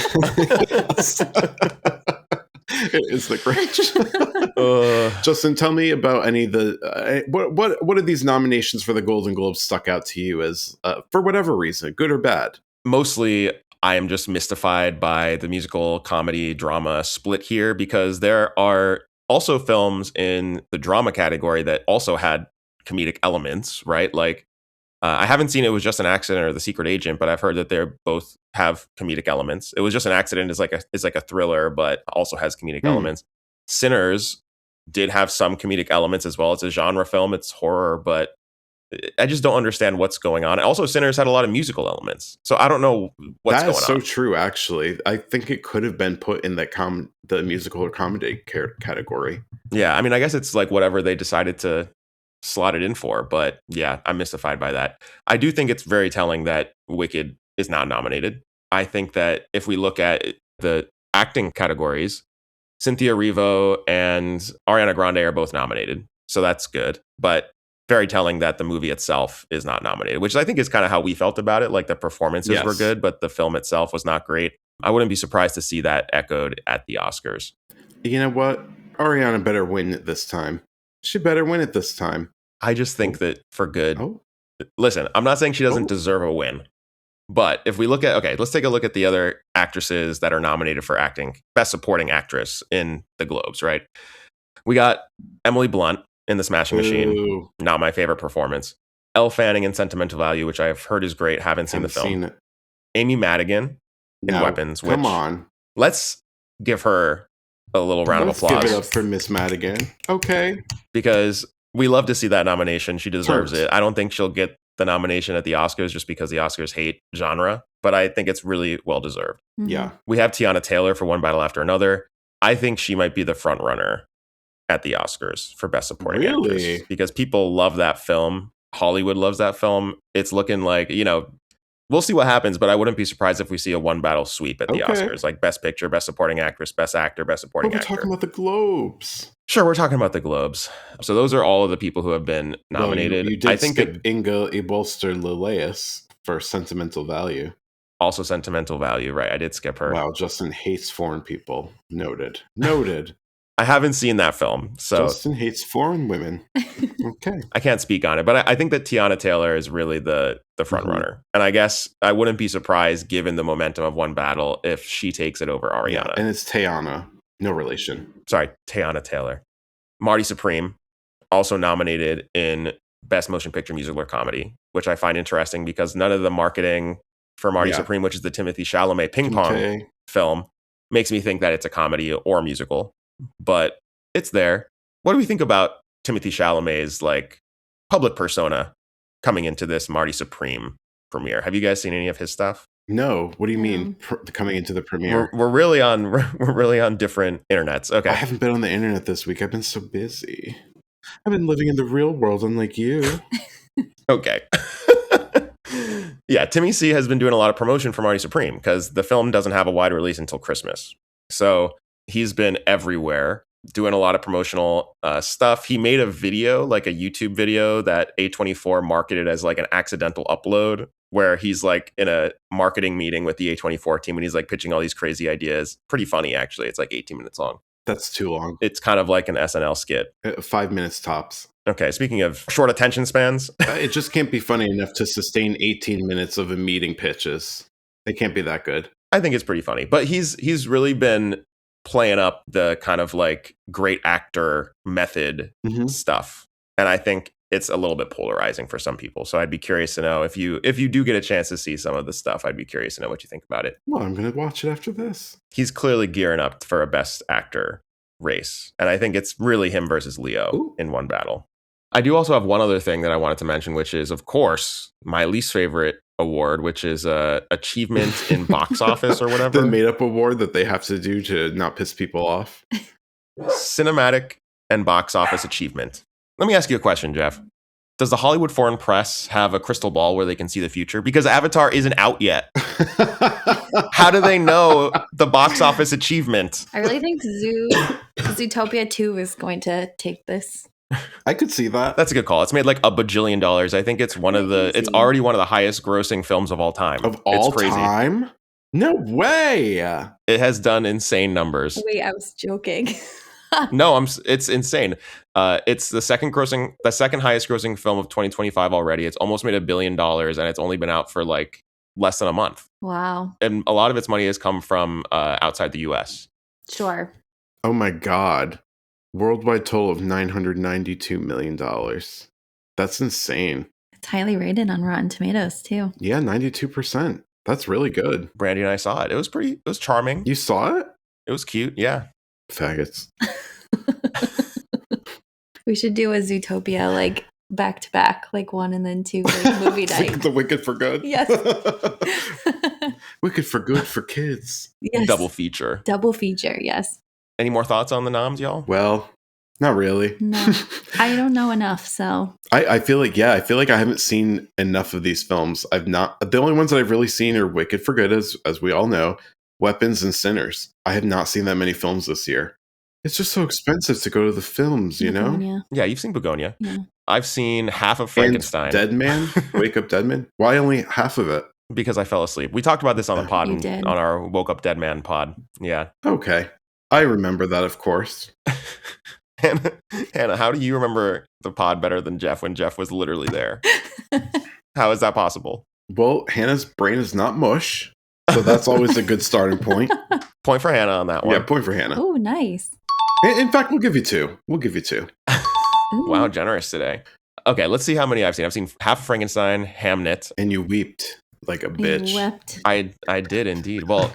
It is the Grinch. Justin, tell me about any of the what are these nominations for the Golden Globes stuck out to you as for whatever reason, good or bad? Mostly, I am just mystified by the musical comedy drama split here, because there are also films in the drama category that also had comedic elements, right? Like, I haven't seen It Was Just an Accident or The Secret Agent, but I've heard that they both have comedic elements. It Was Just an Accident is like a thriller, but also has comedic elements. Sinners did have some comedic elements as well. It's a genre film, it's horror, but I just don't understand what's going on. Also, Sinners had a lot of musical elements, so I don't know what's going on. That is so true, actually. I think it could have been put in the musical or comedy category. Yeah, I mean, I guess it's like whatever they decided to slot it in for, but yeah, I'm mystified by that. I do think it's very telling that Wicked is not nominated. I think that if we look at the acting categories, Cynthia Erivo and Ariana Grande are both nominated, so that's good. But very telling that the movie itself is not nominated, which I think is kind of how we felt about it. Like, the performances were good, but the film itself was not great. I wouldn't be surprised to see that echoed at the Oscars. You know what? Ariana better win it this time. She better win it this time. I just think that for good. Listen, I'm not saying she doesn't deserve a win. But if we look at, let's take a look at the other actresses that are nominated for acting, Best Supporting Actress in the Globes, right? We got Emily Blunt in The Smashing Machine. Not my favorite performance. Elle Fanning in Sentimental Value, which I've heard is great. Haven't seen the film. Seen it. Amy Madigan in Weapons. Come on. Let's give her a little round of applause. Give it up for Miss Madigan. Okay. Because we love to see that nomination. She deserves it. I don't think she'll get the nomination at the Oscars just because the Oscars hate genre, but I think it's really well deserved. Yeah. We have Tiana Taylor for One Battle After Another. I think she might be the front runner at the Oscars for Best Supporting Actress, because people love that film. Hollywood loves that film. It's looking like, we'll see what happens, but I wouldn't be surprised if we see a one battle sweep at the Oscars, like Best Picture, Best Supporting Actress, Best Actor, Best Supporting Actor. We're talking about the Globes. Sure, we're talking about the Globes. So those are all of the people who have been nominated. You did skip Inga Ibolster-Lillias for Sentimental Value. Also Sentimental Value, right? I did skip her. Wow, Justin hates foreign people. Noted. I haven't seen that film, so Justin hates foreign women. Okay, I can't speak on it, but I think that Tiana Taylor is really the front runner, and I guess I wouldn't be surprised, given the momentum of One Battle, if she takes it over Ariana. Yeah, and it's Tiana, no relation. Sorry, Tiana Taylor. Marty Supreme, also nominated in Best Motion Picture Musical or Comedy, which I find interesting because none of the marketing for Marty Supreme, which is the Timothée Chalamet ping pong film, makes me think that it's a comedy or a musical. But it's there. What do we think about Timothée Chalamet's public persona coming into this Marty Supreme premiere? Have you guys seen any of his stuff? No. What do you mean coming into the premiere? We're really on different internets. Okay. I haven't been on the internet this week. I've been so busy. I've been living in the real world, unlike you. Okay. Yeah, Timmy C has been doing a lot of promotion for Marty Supreme because the film doesn't have a wide release until Christmas. So he's been everywhere doing a lot of promotional stuff. He made a video, like a YouTube video that A24 marketed as like an accidental upload, where he's like in a marketing meeting with the A24 team and he's like pitching all these crazy ideas. Pretty funny, actually. It's like 18 minutes long. That's too long. It's kind of like an SNL skit. 5 minutes tops. Okay, speaking of short attention spans. It just can't be funny enough to sustain 18 minutes of a meeting pitches. They can't be that good. I think it's pretty funny. But he's really been playing up the kind of like great actor method stuff. And I think it's a little bit polarizing for some people. So I'd be curious to know if you do get a chance to see some of the stuff, I'd be curious to know what you think about it. Well, I'm going to watch it after this. He's clearly gearing up for a best actor race. And I think it's really him versus Leo in One Battle. I do also have one other thing that I wanted to mention, which is, of course, my least favorite award, which is achievement in box office or whatever. The made-up award that they have to do to not piss people off. Cinematic and box office achievement. Let me ask you a question, Geoff. Does the Hollywood Foreign Press have a crystal ball where they can see the future? Because Avatar isn't out yet. How do they know the box office achievement? I really think Zootopia 2 is going to take this. I could see that. That's a good call. It's made like $1 bajillion. I think it's it's already one of the highest grossing films of all time. Of all time? No way. It has done insane numbers. Wait, I was joking. No, it's insane. It's the second highest grossing film of 2025 already. It's almost made $1 billion, and it's only been out for like less than a month. Wow. And a lot of its money has come from outside the US. Sure. Oh my God. Worldwide total of $992 million. That's insane. It's highly rated on Rotten Tomatoes, too. Yeah, 92%. That's really good. Brandy and I saw it. It was charming. You saw it? It was cute. Yeah. Faggots. We should do a Zootopia like back to back, like 1 and then 2 like movie night. The Wicked for Good? Yes. Wicked for Good for kids. Yes. Double feature. Double feature, yes. Any more thoughts on the noms, y'all? Well, not really. No, I don't know enough, so. I feel like I haven't seen enough of these films. The only ones that I've really seen are Wicked for Good, as we all know, Weapons and Sinners. I have not seen that many films this year. It's just so expensive to go to the films, you know? Begonia. Yeah, you've seen Begonia. Yeah. I've seen half of Frankenstein. And Dead Man? Wake Up Dead Man? Why only half of it? Because I fell asleep. We talked about this on the pod, You did. on our Woke Up Dead Man pod. Yeah. Okay. I remember that, of course. Hannah, how do you remember the pod better than Geoff when Geoff was literally there? How is that possible? Well, Hannah's brain is not mush, so that's always a good starting point. Point for Hannah on that one. Yeah, point for Hannah. Oh, nice. In fact, we'll give you 2. We'll give you 2. Ooh. Wow, generous today. Okay, let's see how many I've seen. I've seen half of Frankenstein, Hamnet. And you wept like a You bitch. wept. I did indeed. Well,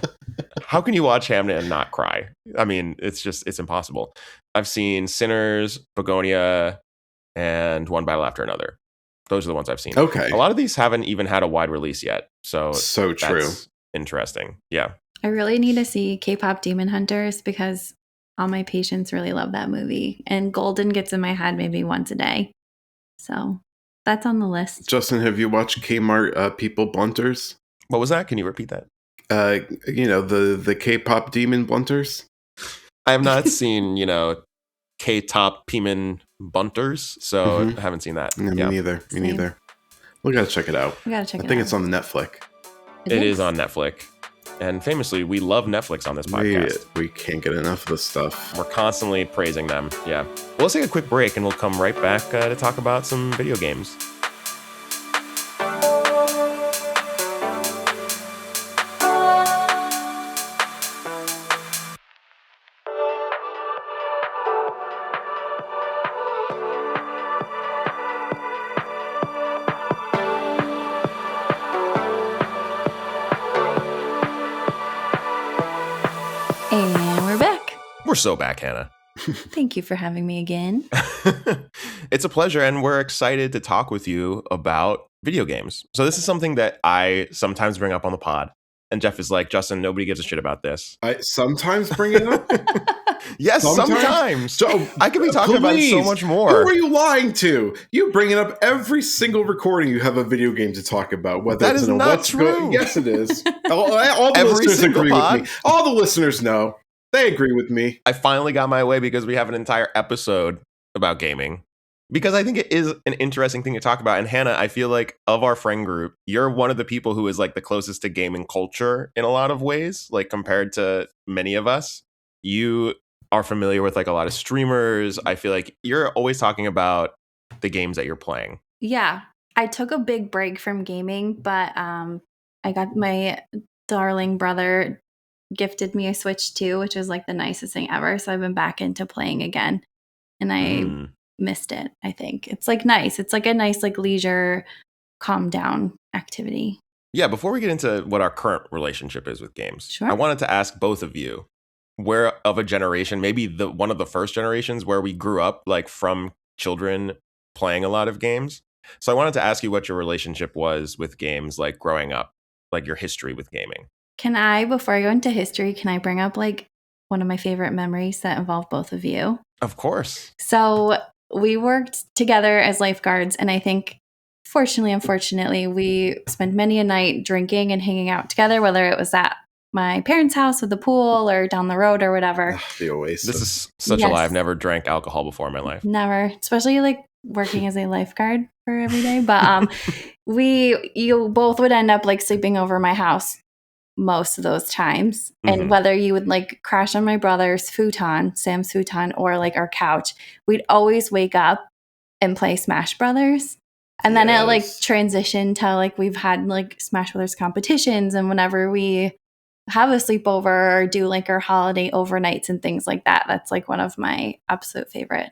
how can you watch Hamnet and not cry? I mean, it's impossible. I've seen Sinners, Begonia, and One Battle After Another. Those are the ones I've seen. Okay. A lot of these haven't even had a wide release yet. So true. that's interesting. Yeah. I really need to see K-pop Demon Hunters because all my patients really love that movie. And Golden gets in my head maybe once a day. So that's on the list. Justin, have you watched Kmart People Blunters? What was that? Can you repeat that? The K-pop demon blunters? I have not seen, K-top Peeman Bunters, so I haven't seen that. No, Yeah. Me neither. Same. Me neither. We gotta check it out. We gotta check it out. I think it's on the Netflix. It is on Netflix. And famously, we love Netflix on this podcast. We can't get enough of this stuff. We're constantly praising them. Yeah. Well, let's take a quick break and we'll come right back to talk about some video games. And we're back. We're so back, Hannah. Thank you for having me again. It's a pleasure, and we're excited to talk with you about video games. So this is something that I sometimes bring up on the pod, and Geoff is like, Justin, nobody gives a shit about this. I sometimes bring it up. Yes, sometimes. So, I could be talking about it so much more. Who are you lying to? You bring it up every single recording. You have a video game to talk about. Whether That it's is in a not What's true. Go- Yes, it is. All the Every listeners single agree pod? with me. All the listeners know. They agree with me. I finally got my way because we have an entire episode about gaming. Because I think it is an interesting thing to talk about. And Hannah, I feel like of our friend group, you're one of the people who is like the closest to gaming culture in a lot of ways, like compared to many of us. You are familiar with like a lot of streamers. I feel like you're always talking about the games that you're playing. Yeah. I took a big break from gaming, but I got my darling brother gifted me a Switch 2, which was like the nicest thing ever. So I've been back into playing again. And I missed it, I think. It's like nice. It's like a nice like leisure calm down activity. Yeah, before we get into what our current relationship is with games, Sure. I wanted to ask both of you, where of a generation, maybe one of the first generations where we grew up like from children playing a lot of games. So I wanted to ask you what your relationship was with games like growing up, like your history with gaming. Can I, before I go into history, can I bring up like one of my favorite memories that involve both of you? Of course. So we worked together as lifeguards, and I think fortunately, unfortunately, we spent many a night drinking and hanging out together, whether it was at my parents' house with the pool or down the road or whatever. The Oasis. This is such a Yes. lie. I've never drank alcohol before in my life. Never, especially like working as a lifeguard for every day. But you both would end up like sleeping over my house most of those times. And whether you would like crash on my brother's futon, Sam's futon, or like our couch, we'd always wake up and play Smash Brothers. And then it like transitioned to like we've had like Smash Brothers competitions, and whenever we have a sleepover or do like our holiday overnights and things like that, that's like one of my absolute favorite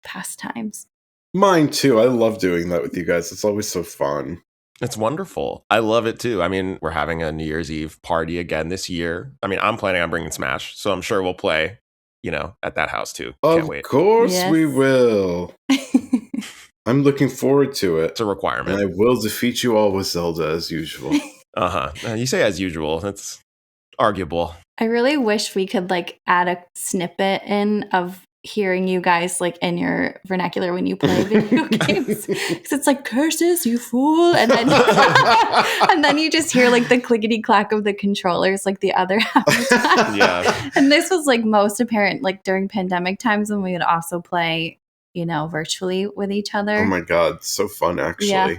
pastimes. Mine too. I love doing that with you guys. It's always so fun. It's wonderful. I love it too. I mean, we're having a New Year's Eve party again this year. I mean, I'm planning on bringing Smash, so I'm sure we'll play, at that house too. Can't wait. Of course we will. I'm looking forward to it. It's a requirement. And I will defeat you all with Zelda as usual. You say as usual. That's arguable. I really wish we could like add a snippet in of hearing you guys like in your vernacular when you play video games, because it's like curses, you fool, and then and then you just hear like the clickety clack of the controllers like the other half of the time. Yeah. And this was like most apparent like during pandemic times when we would also play virtually with each other. Oh my god, so fun actually. Yeah.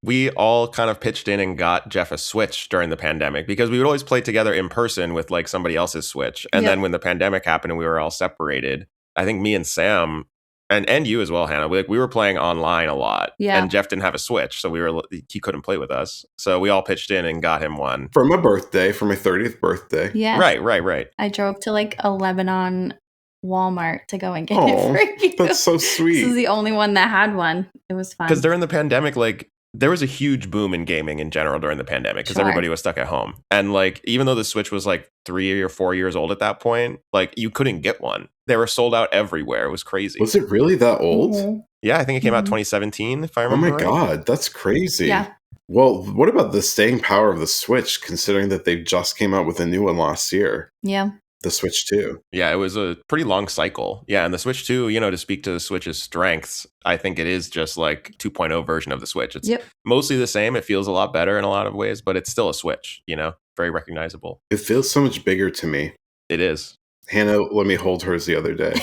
We all kind of pitched in and got Geoff a Switch during the pandemic, because we would always play together in person with like somebody else's Switch. And then when the pandemic happened and we were all separated, I think me and Sam and you as well, Hannah, we were playing online a lot. Yeah. And Geoff didn't have a Switch, so he couldn't play with us. So we all pitched in and got him one. For my birthday, for my 30th birthday. Yeah. Right. I drove to like a Lebanon Walmart to go and get it for you. That's so sweet. This is the only one that had one. It was fun. Because during the pandemic, like, there was a huge boom in gaming in general during the pandemic because everybody was stuck at home. And like, even though the Switch was like 3 or 4 years old at that point, like you couldn't get one. They were sold out everywhere. It was crazy. Was it really that old? Mm-hmm. Yeah, I think it came out 2017, if I remember. Oh my god, that's crazy. Yeah. Well, what about the staying power of the Switch, considering that they just came out with a new one last year? Yeah. The Switch 2. Yeah, it was a pretty long cycle. Yeah, and the Switch 2, to speak to the Switch's strengths, I think it is just like 2.0 version of the Switch. It's mostly the same. It feels a lot better in a lot of ways, but it's still a Switch, very recognizable. It feels so much bigger to me. It is. Hannah let me hold hers the other day.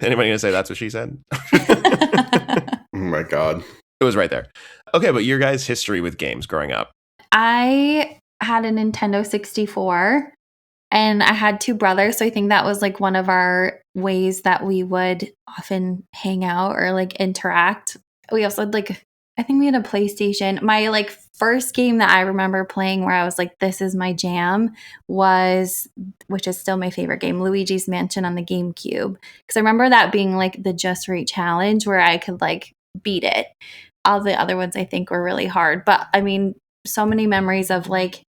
Anybody gonna say that's what she said? Oh my god. It was right there. Okay, but your guys' history with games growing up. I had a Nintendo 64 and I had two brothers. So I think that was like one of our ways that we would often hang out or like interact. We also had like, I think we had a PlayStation. My like first game that I remember playing where I was like, this is my jam was, which is still my favorite game, Luigi's Mansion on the GameCube. Because I remember that being like the just right challenge where I could like beat it. All the other ones I think were really hard. But I mean, so many memories of like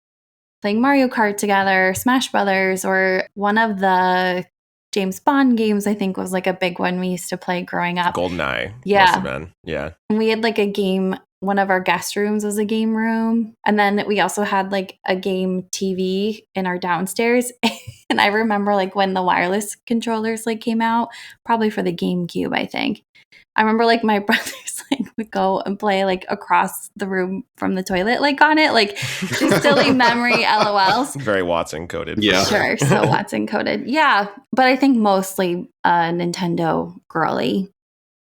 playing Mario Kart together, Smash Brothers, or one of the James Bond games, I think was like a big one we used to play growing up. GoldenEye. Yeah. Must have been. Yeah. And we had like a game, one of our guest rooms was a game room. And then we also had like a game TV in our downstairs. And I remember like when the wireless controllers like came out, probably for the GameCube, I think. I remember like my brothers like would go and play like across the room from the toilet, like on it, like just silly memory LOLs. Very Watson coded. Yeah. Sure. So Watson coded. Yeah. But I think mostly Nintendo girly.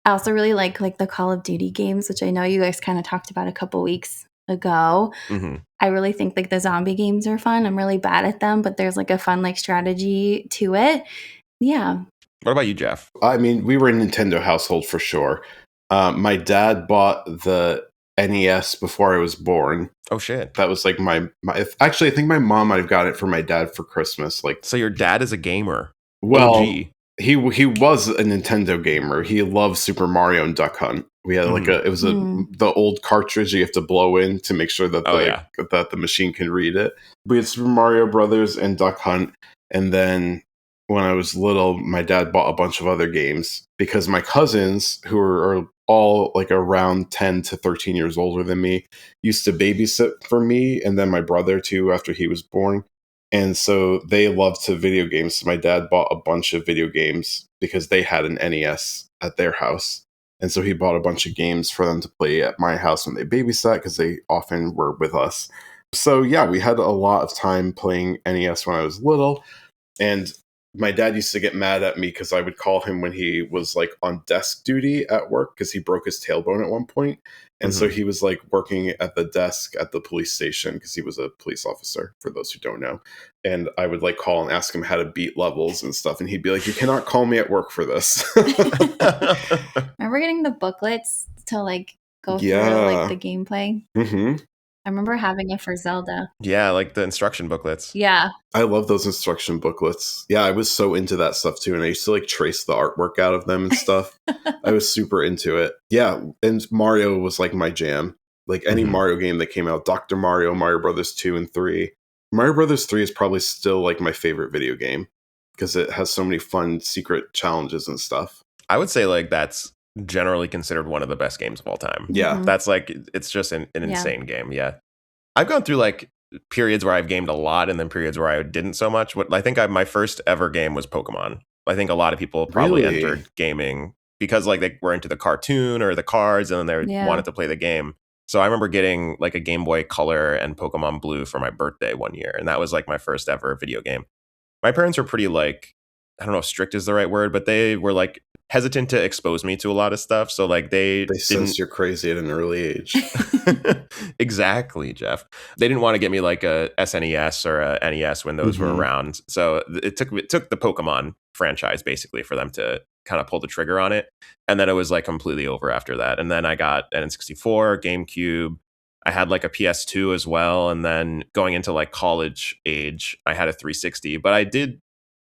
I also really like the Call of Duty games, which I know you guys kind of talked about a couple weeks ago. Mm-hmm. I really think like the zombie games are fun. I'm really bad at them, but there's like a fun like strategy to it. Yeah. What about you, Geoff? I mean, we were a Nintendo household for sure. My dad bought the NES before I was born. Oh, shit. That was like my actually, I think my mom might have got it for my dad for Christmas. Like, so your dad is a gamer. well, OG. he was a Nintendo gamer. He loved Super Mario and Duck Hunt. We had like the old cartridge you have to blow in to make sure that that the machine can read it. We had Super Mario Brothers and Duck Hunt, and then when I was little, my dad bought a bunch of other games because my cousins, who are all like around 10 to 13 years older than me, used to babysit for me and then my brother too after he was born. And so they loved to video games. So my dad bought a bunch of video games because they had an NES at their house. And so he bought a bunch of games for them to play at my house when they babysat because they often were with us. So yeah, we had a lot of time playing NES when I was little. And my dad used to get mad at me because I would call him when he was like on desk duty at work because he broke his tailbone at one point. And so he was like working at the desk at the police station because he was a police officer, for those who don't know. And I would like call and ask him how to beat levels and stuff. And he'd be like, you cannot call me at work for this. Remember getting the booklets to like go through like the gameplay? Mm-hmm. I remember having it for Zelda. Yeah, like the instruction booklets. Yeah. I love those instruction booklets. Yeah, I was so into that stuff too. And I used to like trace the artwork out of them and stuff. I was super into it. Yeah. And Mario was like my jam. Like any Mario game that came out, Dr. Mario, Mario Brothers 2 and 3. Mario Brothers 3 is probably still like my favorite video game because it has so many fun secret challenges and stuff. I would say like that's generally considered one of the best games of all time. Yeah. That's like, it's just an insane game. Yeah. I've gone through like periods where I've gamed a lot and then periods where I didn't so much. What I think my first ever game was Pokemon. I think a lot of people probably entered gaming because like they were into the cartoon or the cards and then they wanted to play the game. So I remember getting like a Game Boy Color and Pokemon Blue for my birthday one year. And that was like my first ever video game. My parents were pretty like, I don't know if strict is the right word, but they were like hesitant to expose me to a lot of stuff. So like they sense you're crazy at an early age. Exactly, Geoff. They didn't want to get me like a SNES or a NES when those were around. So it took the Pokemon franchise basically for them to kind of pull the trigger on it. And then it was like completely over after that. And then I got an N64, GameCube. I had like a PS2 as well. And then going into like college age, I had a 360. But I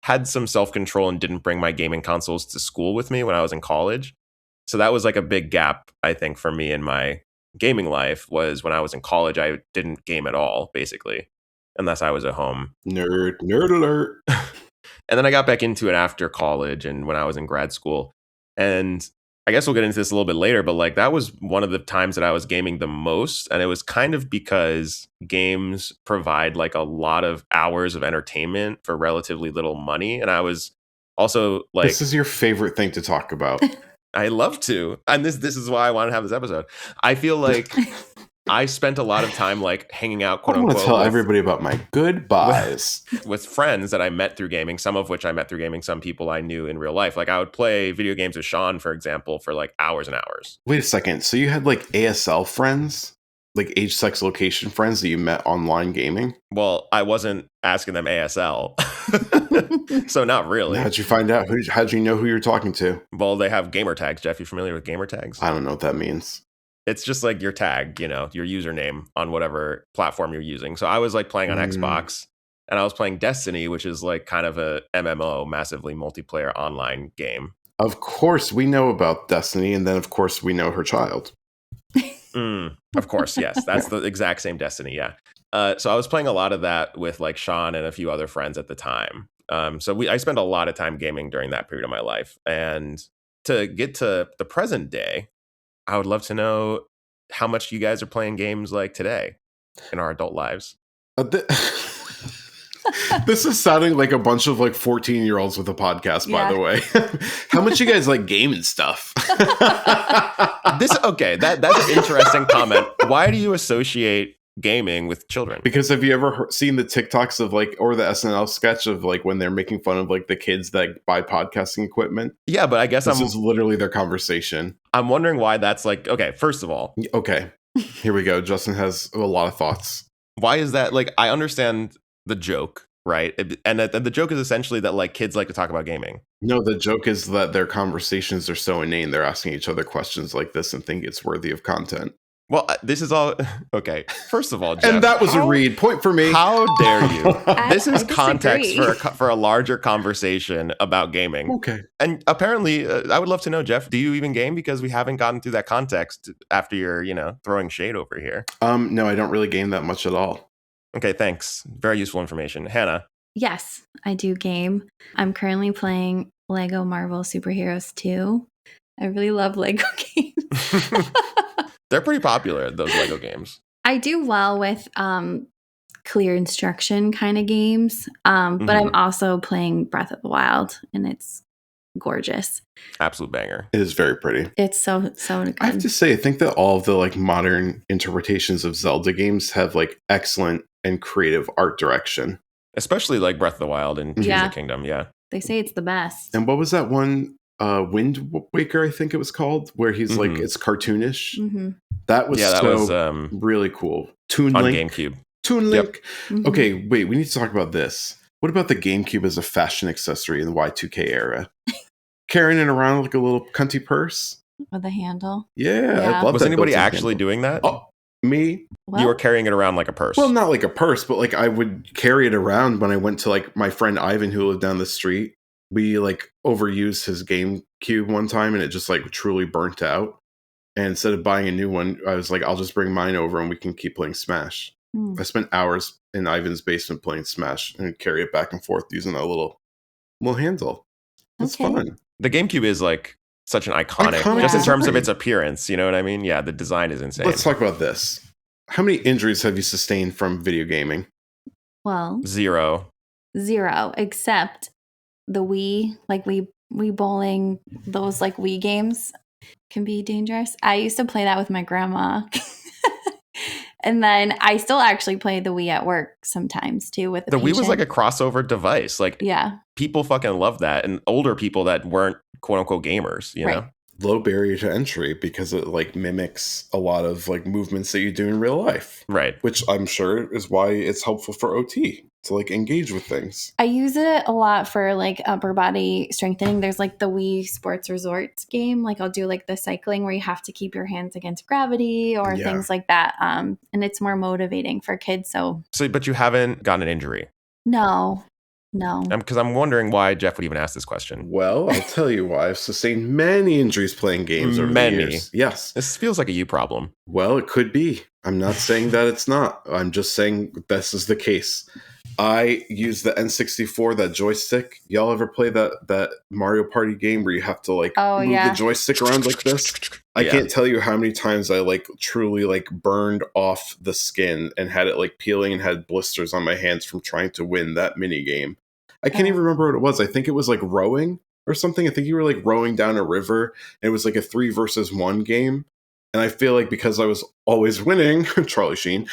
had some self-control and didn't bring my gaming consoles to school with me when I was in college. So that was like a big gap, I think, for me in my gaming life was when I was in college, I didn't game at all, basically, unless I was at home. Nerd alert. And then I got back into it after college and when I was in grad school. And I guess we'll get into this a little bit later, but like that was one of the times that I was gaming the most. And it was kind of because games provide like a lot of hours of entertainment for relatively little money. And I was also like, this is your favorite thing to talk about. I love to. And this is why I want to have this episode. I feel like I spent a lot of time like hanging out, quote unquote. I want to tell everybody about my goodbyes with friends that I met through gaming, some of which I met through gaming, some people I knew in real life. Like I would play video games with Sean, for example, for like hours and hours. Wait a second. So you had like ASL friends, like age, sex, location friends that you met online gaming? Well, I wasn't asking them ASL. So not really. How'd you find out? How'd you know who you're talking to? Well, they have gamer tags. Geoff, you familiar with gamer tags? I don't know what that means. It's just like your tag, you know, your username on whatever platform you're using. So I was like playing on Xbox and I was playing Destiny, which is like kind of a MMO, massively multiplayer online game. Of course, we know about Destiny. And then, of course, we know her child. Of course, yes. That's the exact same Destiny, yeah. So I was playing a lot of that with like Sean and a few other friends at the time. So I spent a lot of time gaming during that period of my life. And to get to the present day, I would love to know how much you guys are playing games like today in our adult lives. This is sounding like a bunch of like 14-year-olds with a podcast, by the way. How much you guys like gaming stuff? That's an interesting comment. Why do you associate gaming with children? Because have you ever seen the TikToks of like, or the SNL sketch of like when they're making fun of like the kids that buy podcasting equipment? Yeah, but I guess this is literally their conversation. I'm wondering why that's like, okay, first of all. Okay, here we go. Justin has a lot of thoughts. Why is that? Like, I understand the joke, right? And the joke is essentially that like kids like to talk about gaming. No, the joke is that their conversations are so inane. They're asking each other questions like this and think it's worthy of content. Well, this is all okay. First of all, Geoff, and that was a read. Point for me. How dare you? This is context for a larger conversation about gaming. Okay. And apparently, I would love to know, Geoff, do you even game? Because we haven't gotten through that context after you're, throwing shade over here. No, I don't really game that much at all. Okay, thanks. Very useful information. Hannah. Yes, I do game. I'm currently playing Lego Marvel Superheroes 2. I really love Lego games. They're pretty popular, those Lego games. I do well with clear instruction kind of games, but I'm also playing Breath of the Wild, and it's gorgeous. Absolute banger. It is very pretty. It's so good. I have to say, I think that all of the like modern interpretations of Zelda games have like excellent and creative art direction. Especially like Breath of the Wild and Tears of the Kingdom, yeah. They say it's the best. And what was that one Wind Waker, I think it was called, where he's like, it's cartoonish. Mm-hmm. That was that was really cool. Toon on Link. GameCube. Toon Link. Mm-hmm. Okay, wait, we need to talk about this. What about the GameCube as a fashion accessory in the Y2K era? Carrying it around like a little cunty purse. With a handle. Yeah. Yeah. I love Was that anybody built-in actually handle. doing that? Oh, me? Well, You were carrying it around like a purse. Well, not like a purse, but like I would carry it around when I went to like my friend Ivan who lived down the street. We like overused his GameCube one time and it just like truly burnt out. And instead of buying a new one, I was like, I'll just bring mine over and we can keep playing Smash. I spent hours in Ivan's basement playing Smash and carry it back and forth using that little handle. It's fun. The GameCube is like such an iconic just in terms of its appearance. You know what I mean? Yeah, the design is insane. Let's talk about this. How many injuries have you sustained from video gaming? Well, Zero, except the Wii, like Wii bowling, those like Wii games can be dangerous. I used to play that with my grandma. And then I still actually play the Wii at work sometimes too with the Wii was like a crossover device. Like people fucking love that. And older people that weren't quote unquote gamers, you know? Low barrier to entry because it like mimics a lot of like movements that you do in real life. Right. Which I'm sure is why it's helpful for OT to like engage with things. I use it a lot for like upper body strengthening. There's like the Wii Sports Resort game. Like I'll do like the cycling where you have to keep your hands against gravity or things like that. And it's more motivating for kids. So, but you haven't gotten an injury? No. Because I'm wondering why Geoff would even ask this question. Well, I'll tell you why. I've sustained many injuries playing games over the years. Yes. This feels like a you problem. Well, it could be. I'm not saying that it's not. I'm just saying this is the case. I use the N64, that joystick. Y'all ever play that Mario Party game where you have to like move the joystick around like this? I can't tell you how many times I like truly like burned off the skin and had it like peeling and had blisters on my hands from trying to win that mini game. I can't even remember what it was. I think it was like rowing or something. I think you were like rowing down a river and it was like a 3 versus 1 game. And I feel like because I was always winning, Charlie Sheen,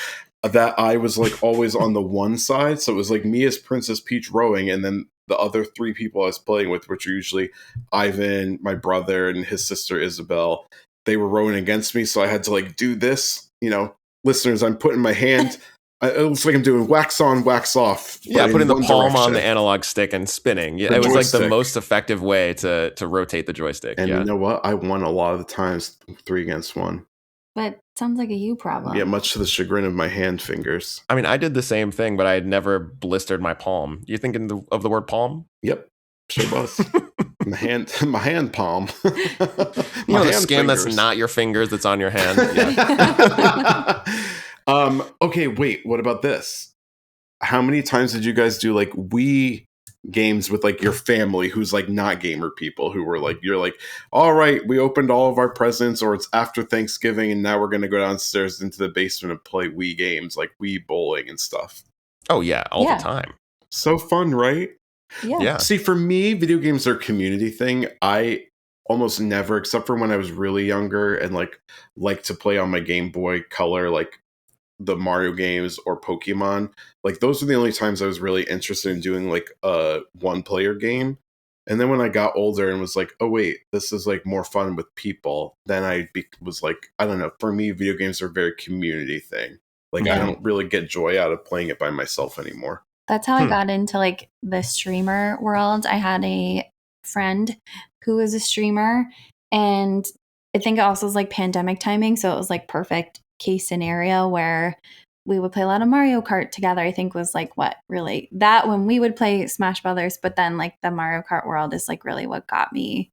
that I was like always on the one side. So it was like me as Princess Peach rowing, and then the other 3 people I was playing with, which are usually Ivan, my brother, and his sister Isabel. They were rowing against me, so I had to like do this. You know, listeners, I'm putting my hand. It looks like I'm doing wax on, wax off. Yeah, putting the palm on the analog stick and spinning. Yeah, it was like the most effective way to rotate the joystick. And you know what? I won a lot of the times 3 against 1. But sounds like a you problem. Yeah, much to the chagrin of my hand fingers. I mean, I did the same thing, but I had never blistered my palm. You thinking of the word palm? Yep, sure was. my hand palm. You know, the skin fingers. That's not your fingers, that's on your hand. Yeah. Okay, wait. What about this? How many times did you guys do like Wii games with like your family who's like not gamer people who were like, you're like, all right, we opened all of our presents, or it's after Thanksgiving and now we're going to go downstairs into the basement and play Wii games like Wii bowling and stuff? Oh yeah, all the time. So fun, right? Yeah. See, for me, video games are a community thing. I almost never, except for when I was really younger and like to play on my Game Boy Color, like the Mario games or Pokemon. Like those were the only times I was really interested in doing like a 1-player game. And then when I got older and was like, oh wait, this is like more fun with people, then I was like, I don't know. For me, video games are a very community thing. Like I don't really get joy out of playing it by myself anymore. That's how I got into like the streamer world. I had a friend who was a streamer, and I think it also was like pandemic timing. So it was like perfect case scenario where we would play a lot of Mario Kart together. I think was like what really that when we would play Smash Brothers, but then like the Mario Kart world is like really what got me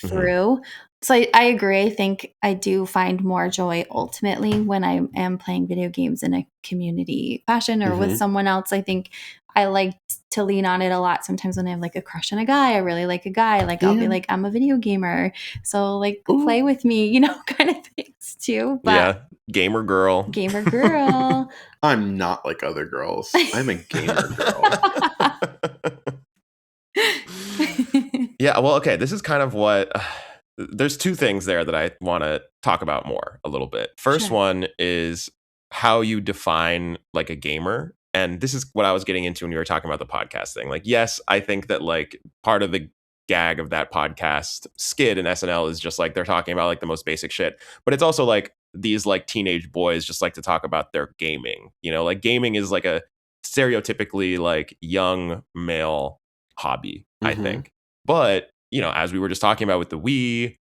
through. So I agree. I think I do find more joy ultimately when I am playing video games in a community fashion or with someone else. I think I like to lean on it a lot. Sometimes when I have like a crush on a guy, I really like a guy, like I'll be like, I'm a video gamer. So like play with me, you know, kind of things too. But gamer girl. Gamer girl. I'm not like other girls. I'm a gamer girl. Yeah, well, okay, this is kind of what there's 2 things there that I want to talk about more a little bit. First one is how you define like a gamer. And this is what I was getting into when you were talking about the podcast thing. Like, yes, I think that like part of the gag of that podcast skit in SNL is just like they're talking about like the most basic shit. But it's also like these like teenage boys just like to talk about their gaming. You know, like gaming is like a stereotypically like young male hobby, I think. But, you know, as we were just talking about with the Wii,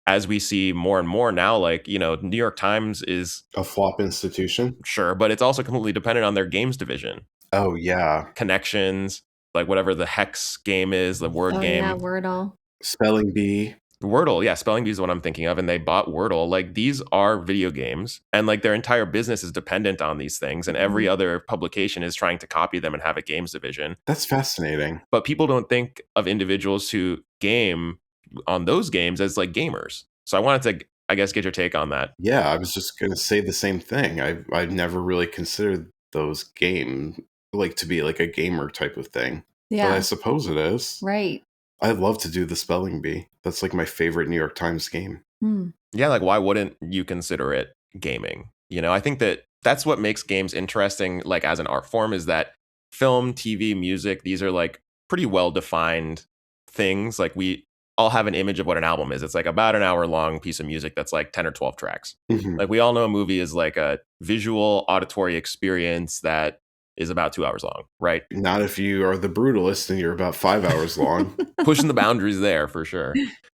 as we see more and more now, like, you know, New York Times is A flop institution. sure, but it's also completely dependent on their games division. Oh yeah. Connections, like whatever the hex game is, the word game. Yeah, Wordle. Spelling bee. Wordle, yeah, Spelling Bee is what I'm thinking of, and they bought Wordle. Like these are video games, and like their entire business is dependent on these things, and every other publication is trying to copy them and have a games division. That's fascinating. But people don't think of individuals who game on those games as like gamers. So I wanted to, I guess, get your take on that. Yeah, I was just gonna say the same thing. I've never really considered those game like to be like a gamer type of thing. But I Yeah. suppose it is. Right. I'd love to do the spelling bee. That's like my favorite New York Times game. Yeah, like why wouldn't you consider it gaming? You know, I think that that's what makes games interesting, like as an art form, is that film, TV, music, these are like pretty well defined things. Like we all have an image of what an album is. It's like about an hour long piece of music that's like 10 or 12 tracks. Like we all know a movie is like a visual auditory experience that is about 2 hours long, right? Not if you are the brutalist and you're about 5 hours long. Pushing the boundaries there for sure.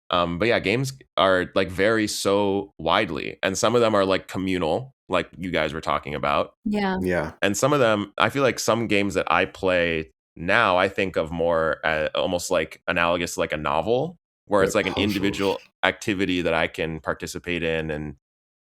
But yeah, games are like vary so widely, and some of them are like communal, like you guys were talking about. Yeah. Yeah. And some of them, I feel like some games that I play now, I think of more almost like analogous to like a novel, where it's like an individual activity that I can participate in and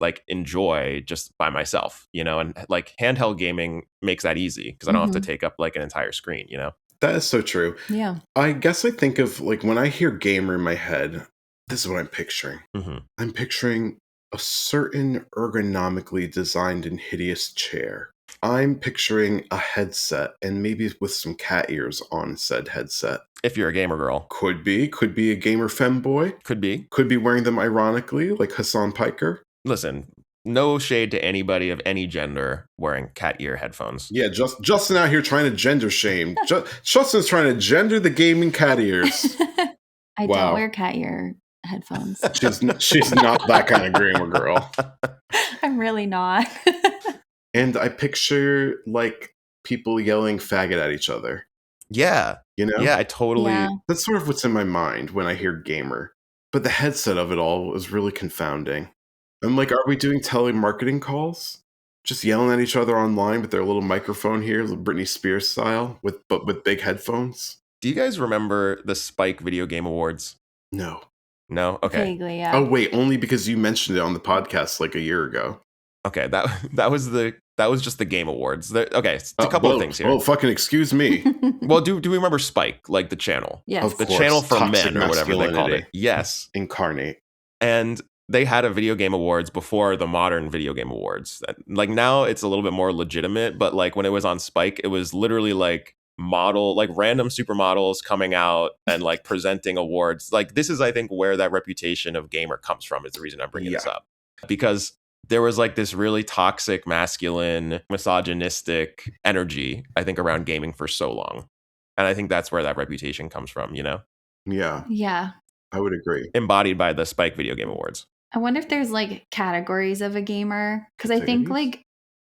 like enjoy just by myself, you know, and like handheld gaming makes that easy because I don't have to take up like an entire screen, you know? That is so true. Yeah. I guess I think of like when I hear gamer in my head, this is what I'm picturing. I'm picturing a certain ergonomically designed and hideous chair. I'm picturing a headset and maybe with some cat ears on said headset. If you're a gamer girl. Could be a gamer femboy. Could be wearing them ironically like Hassan Piker. Listen, no shade to anybody of any gender wearing cat ear headphones. Yeah, Justin out here trying to gender shame. Justin's trying to gender the gaming cat ears. I don't wear cat ear headphones. She's not that kind of gamer girl. I'm really not. And I picture like people yelling faggot at each other. Yeah. You know? Yeah, I totally. Yeah. That's sort of what's in my mind when I hear gamer. But the headset of it all is really confounding. I'm like, are we doing telemarketing calls? Just yelling at each other online with their little microphone here, Britney Spears style, but with big headphones? Do you guys remember the Spike Video Game Awards? No. No? Okay. Vaguely, yeah. Oh, wait, only because you mentioned it on the podcast like a year ago. Okay, that was just the Game Awards. Okay, it's a couple of things here. Oh, fucking excuse me. Well, do we remember Spike, like the channel? Yes. Of The course, channel for toxic men or whatever they called it. masculinity. Yes. Incarnate. And they had a video game awards before the modern video game awards. Like now it's a little bit more legitimate, but like when it was on Spike, it was literally like random supermodels coming out and like presenting awards. Like this is, I think, where that reputation of gamer comes from is the reason I'm bringing this up. Because there was like this really toxic, masculine, misogynistic energy, I think, around gaming for so long. And I think that's where that reputation comes from, you know? Yeah. Yeah. I would agree. Embodied by the Spike Video Game Awards. I wonder if there's like categories of a gamer. Because I think like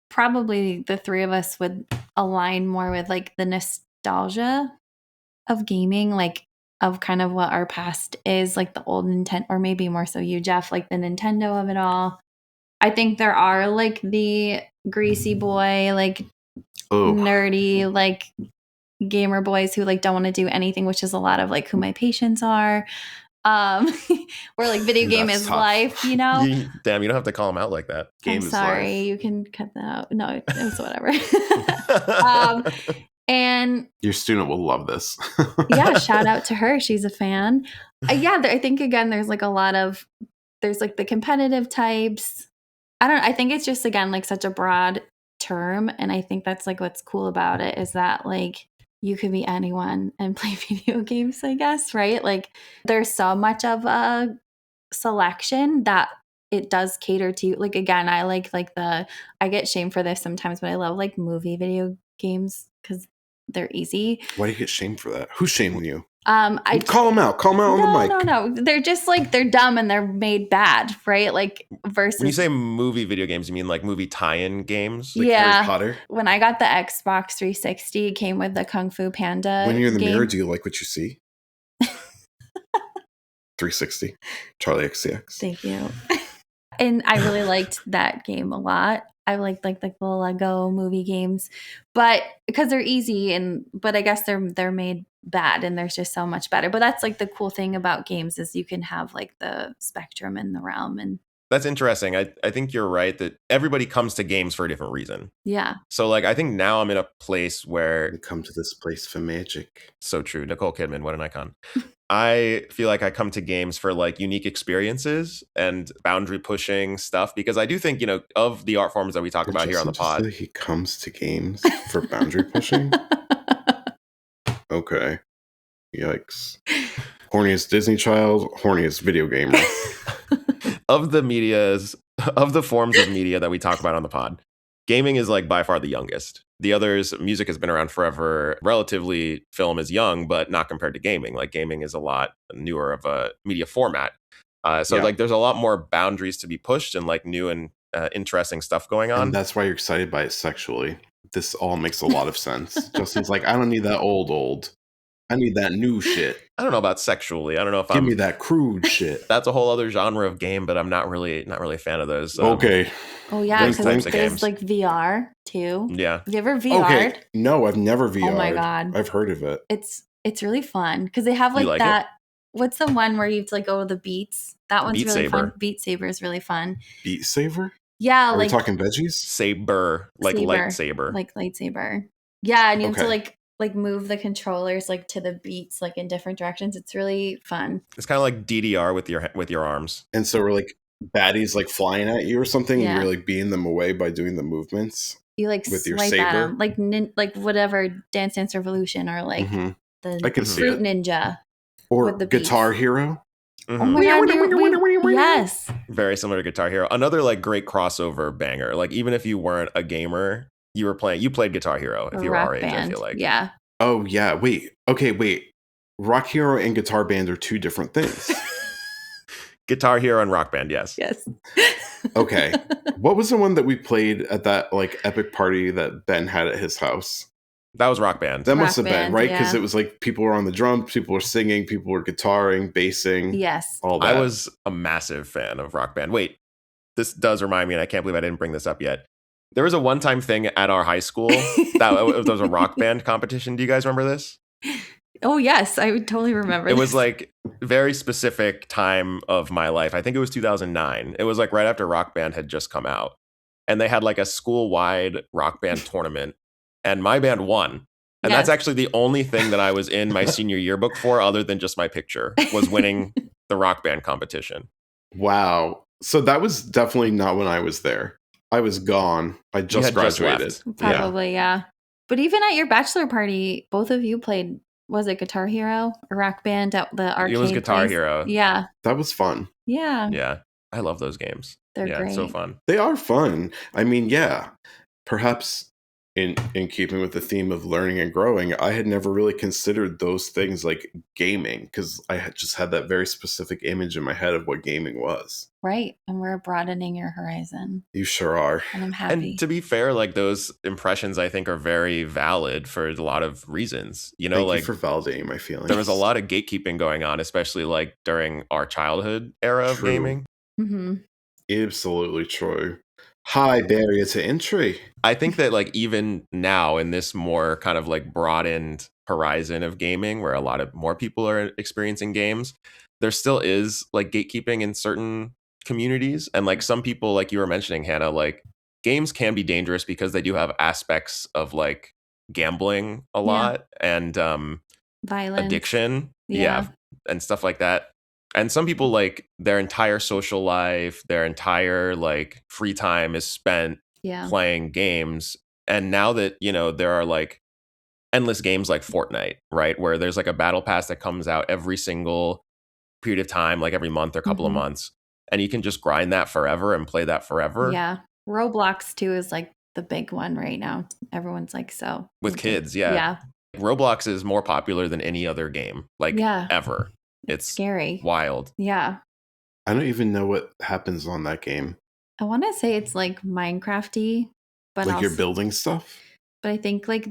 probably the three of us would align more with like the nostalgia of gaming, like of kind of what our past is, like the old Nintendo, or maybe more so you, Geoff, like the Nintendo of it all. I think there are like the greasy boy, like nerdy, like gamer boys who like don't want to do anything, which is a lot of like who my patients are. Where like video game is tough. Life, you know? Damn, you don't have to call them out like that. Game I'm sorry, you can cut that out. No, it was whatever. And your student will love this. Yeah, shout out to her. She's a fan. I think again, there's like there's like the competitive types. I think it's just again like such a broad term, and I think that's like what's cool about it is that like you could be anyone and play video games, I guess, right? Like there's so much of a selection that it does cater to, like, again, I like I get shamed for this sometimes, but I love like movie video games because they're easy. Why do you get shamed for that? Who's shaming you? I Call them out on the mic. No. They're just like, they're dumb and they're made bad, right? Like versus When you say movie video games, you mean like movie tie-in games? Like Harry Potter? When I got the Xbox 360, it came with the Kung Fu Panda. When you're in the game. mirror, do you like what you see? 360. Charlie XCX. Thank you. And I really liked that game a lot. I liked like the Lego movie games, but because they're easy but I guess they're made bad and there's just so much better. But that's like the cool thing about games is you can have like the spectrum and the realm. And that's interesting. I think you're right that everybody comes to games for a different reason. Yeah. So like I think now I'm in a place where we come to this place for magic. So true. Nicole Kidman, what an icon. I feel like I come to games for like unique experiences and boundary pushing stuff because I do think, of the art forms that we talk about here on the pod. He comes to games for boundary pushing? Okay. Yikes. Horniest Disney child, horniest video gamer. Of the forms of media that we talk about on the pod, gaming is like by far the youngest. The others, music has been around forever. Relatively, film is young, but not compared to gaming. Like gaming is a lot newer of a media format. Like there's a lot more boundaries to be pushed and like new and interesting stuff going on. And that's why you're excited by it sexually. This all makes a lot of sense. Justin's like, I don't need that old. I need that new shit. I don't know about sexually. I don't know if Give me that crude shit. That's a whole other genre of game, but I'm not really a fan of those. Okay. Oh yeah, because there's like VR too. Yeah. Have you ever VR'd? Okay. No, I've never VR'd. Oh my god. I've heard of it. It's really fun because they have like that. What's the one where you have to like go to the beats? That one's really fun. Beat Saber is really fun. Beat Saber? Yeah. Are we talking veggies? Saber, like lightsaber. Like lightsaber. Yeah, and you have to like move the controllers like to the beats like in different directions. It's really fun. It's kind of like DDR with your arms. And so we're like baddies like flying at you or something. Yeah. And you're like beating them away by doing the movements. You like with your saber, at them, like whatever Dance Dance Revolution or like the Fruit Ninja or the Guitar beats. Hero. Mm-hmm. Oh my god! Yes, very similar to Guitar Hero. Another like great crossover banger. Like even if you weren't a gamer, you played Guitar Hero if you were our age. I feel like Oh yeah. Wait. Rock Hero and Guitar Band are two different things. Guitar Hero and Rock Band, yes. Okay. What was the one that we played at that like epic party that Ben had at his house? That was Rock Band. That must have been, right? Because it was like people were on the drums, people were singing, people were guitaring, bassing. Yes. All that. I was a massive fan of Rock Band. Wait, this does remind me, and I can't believe I didn't bring this up yet. There was a one-time thing at our high school that was a rock band competition. Do you guys remember this? Oh, yes. I would totally remember It was like very specific time of my life. I think it was 2009. It was like right after Rock Band had just come out. And they had like a school-wide rock band tournament. And my band won. And that's actually the only thing that I was in my senior yearbook for other than just my picture was winning the rock band competition. Wow. So that was definitely not when I was there. I was gone. I just graduated. Probably, yeah. But even at your bachelor party, both of you played, was it Guitar Hero or Rock Band at the arcade? It was Guitar Hero. Yeah. That was fun. Yeah. Yeah. I love those games. They're great. It's so fun. They are fun. I mean, yeah. Perhaps in keeping with the theme of learning and growing, I had never really considered those things like gaming because I had just had that very specific image in my head of what gaming was. Right. And we're broadening your horizon. You sure are. And I'm happy. And to be fair, like those impressions, I think are very valid for a lot of reasons. You know, Thank you for validating my feelings. There was a lot of gatekeeping going on, especially like during our childhood era of gaming. Mm-hmm. Absolutely true. High barrier to entry. I think that like even now in this more kind of like broadened horizon of gaming where a lot of more people are experiencing games, there still is like gatekeeping in certain communities. And like some people, like you were mentioning, Hannah, like games can be dangerous because they do have aspects of like gambling a lot and violence, addiction. Yeah. And stuff like that. And some people like their entire social life, their entire like free time is spent playing games. And now that, you know, there are like endless games like Fortnite, right? Where there's like a battle pass that comes out every single period of time, like every month or couple of months. And you can just grind that forever and play that forever. Yeah. Roblox too is like the big one right now. Everyone's like, so. With kids, yeah. Roblox is more popular than any other game, like Yeah. ever. It's Scary. wild. Yeah. I don't even know what happens on that game. I want to say it's like Minecraft-y, but Like also, you're building stuff? but I think like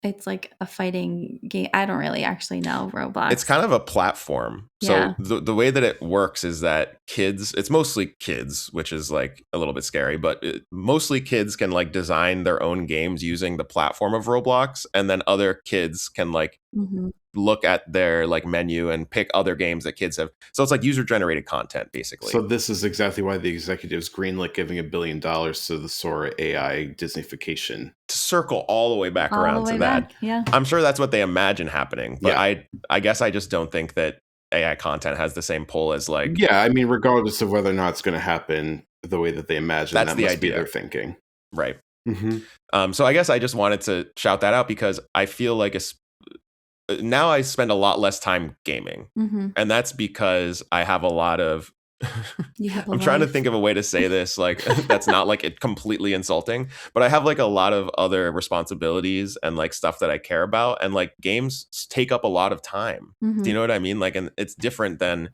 it's like a fighting game. I don't really actually know Roblox. It's kind of a platform. Yeah. So the way that it works is that kids, it's mostly kids, which is like a little bit scary, but mostly kids can like design their own games using the platform of Roblox. And then other kids can like Mm-hmm. look at their like menu and pick other games that kids have. So it's like user generated content, basically. So this is exactly why the executives greenlit giving $1 billion to the Sora AI Disneyfication. To circle all the way back All around the to way that. back. Yeah. I'm sure that's what they imagine happening, but Yeah. I guess I just don't think that AI content has the same pull as like Yeah, I mean, regardless of whether or not it's going to happen the way that they imagine, That's that the must be idea. their thinking. right. Mm-hmm. So I guess I just wanted to shout that out because I feel like now I spend a lot less time gaming, Mm-hmm. and that's because I have a lot of. You have a I'm trying to life. think of a way to say this like that's not like it completely insulting, but I have like a lot of other responsibilities and like stuff that I care about, and like games take up a lot of time. Mm-hmm. Do you know what I mean? Like, and it's different than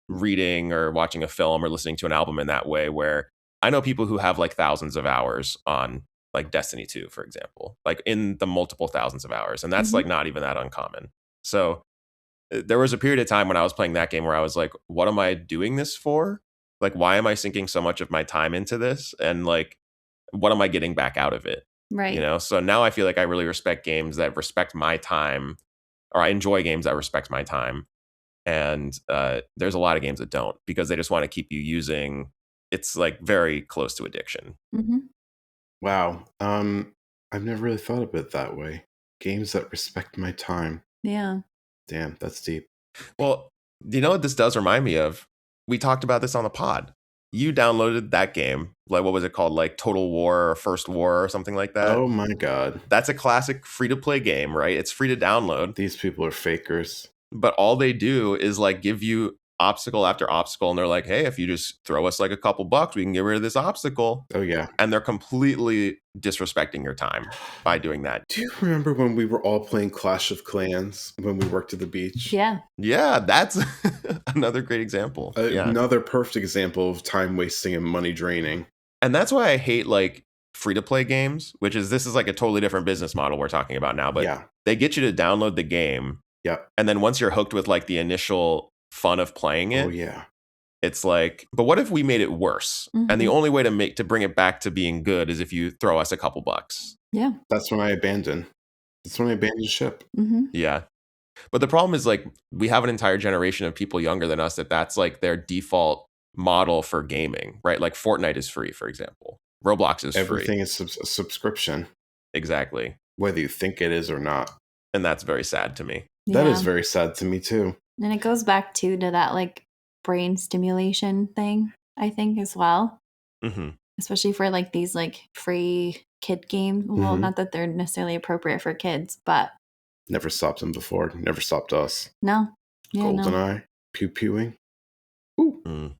reading or watching a film or listening to an album in that way, where I know people who have like thousands of hours on like Destiny 2, for example, like in the multiple thousands of hours. And that's Mhm. like not even that uncommon. So there was a period of time when I was playing that game where I was like, what am I doing this for? Like, why am I sinking so much of my time into this? And like, what am I getting back out of it? Right. You know? So now I feel like I really respect games that respect my time, or I enjoy games that respect my time. And there's a lot of games that don't, because they just want to keep you using. It's like very close to addiction. Mm-hmm. Wow. I've never really thought of it that way. Games that respect my time. Yeah. Damn, that's deep. Well, you know what this does remind me of? We talked about this on the pod. You downloaded that game. Like, what was it called? Like Total War or First War or something like that. Oh my god. That's a classic free to play game, right? It's free to download. These people are fakers. But all they do is like give you obstacle after obstacle. And they're like, hey, if you just throw us like a couple bucks, we can get rid of this obstacle. Oh yeah. And they're completely disrespecting your time by doing that. Do you remember when we were all playing Clash of Clans when we worked at the beach? Yeah. Yeah, that's another great example. Yeah. Another perfect example of time wasting and money draining. And that's why I hate like free to play games, which is this is like a totally different business model we're talking about now. But yeah. They get you to download the game. Yeah. And then once you're hooked with like the initial fun of playing it, Oh yeah. it's like, but what if we made it worse? Mm-hmm. And the only way to bring it back to being good is if you throw us a couple bucks. Yeah. That's when I abandon. That's when I abandon ship. Mm-hmm. Yeah. But the problem is like we have an entire generation of people younger than us that's like their default model for gaming, right? Like Fortnite is free, for example. Roblox is Everything free. is a subscription. Exactly. Whether you think it is or not. And that's very sad to me. That is very sad to me too. And it goes back to that like brain stimulation thing, I think, as well. Mm-hmm. Especially for like these like free kid games. Well, not that they're necessarily appropriate for kids, but never stopped them before. Never stopped us. No. Yeah, GoldenEye, pew-pewing. Ooh.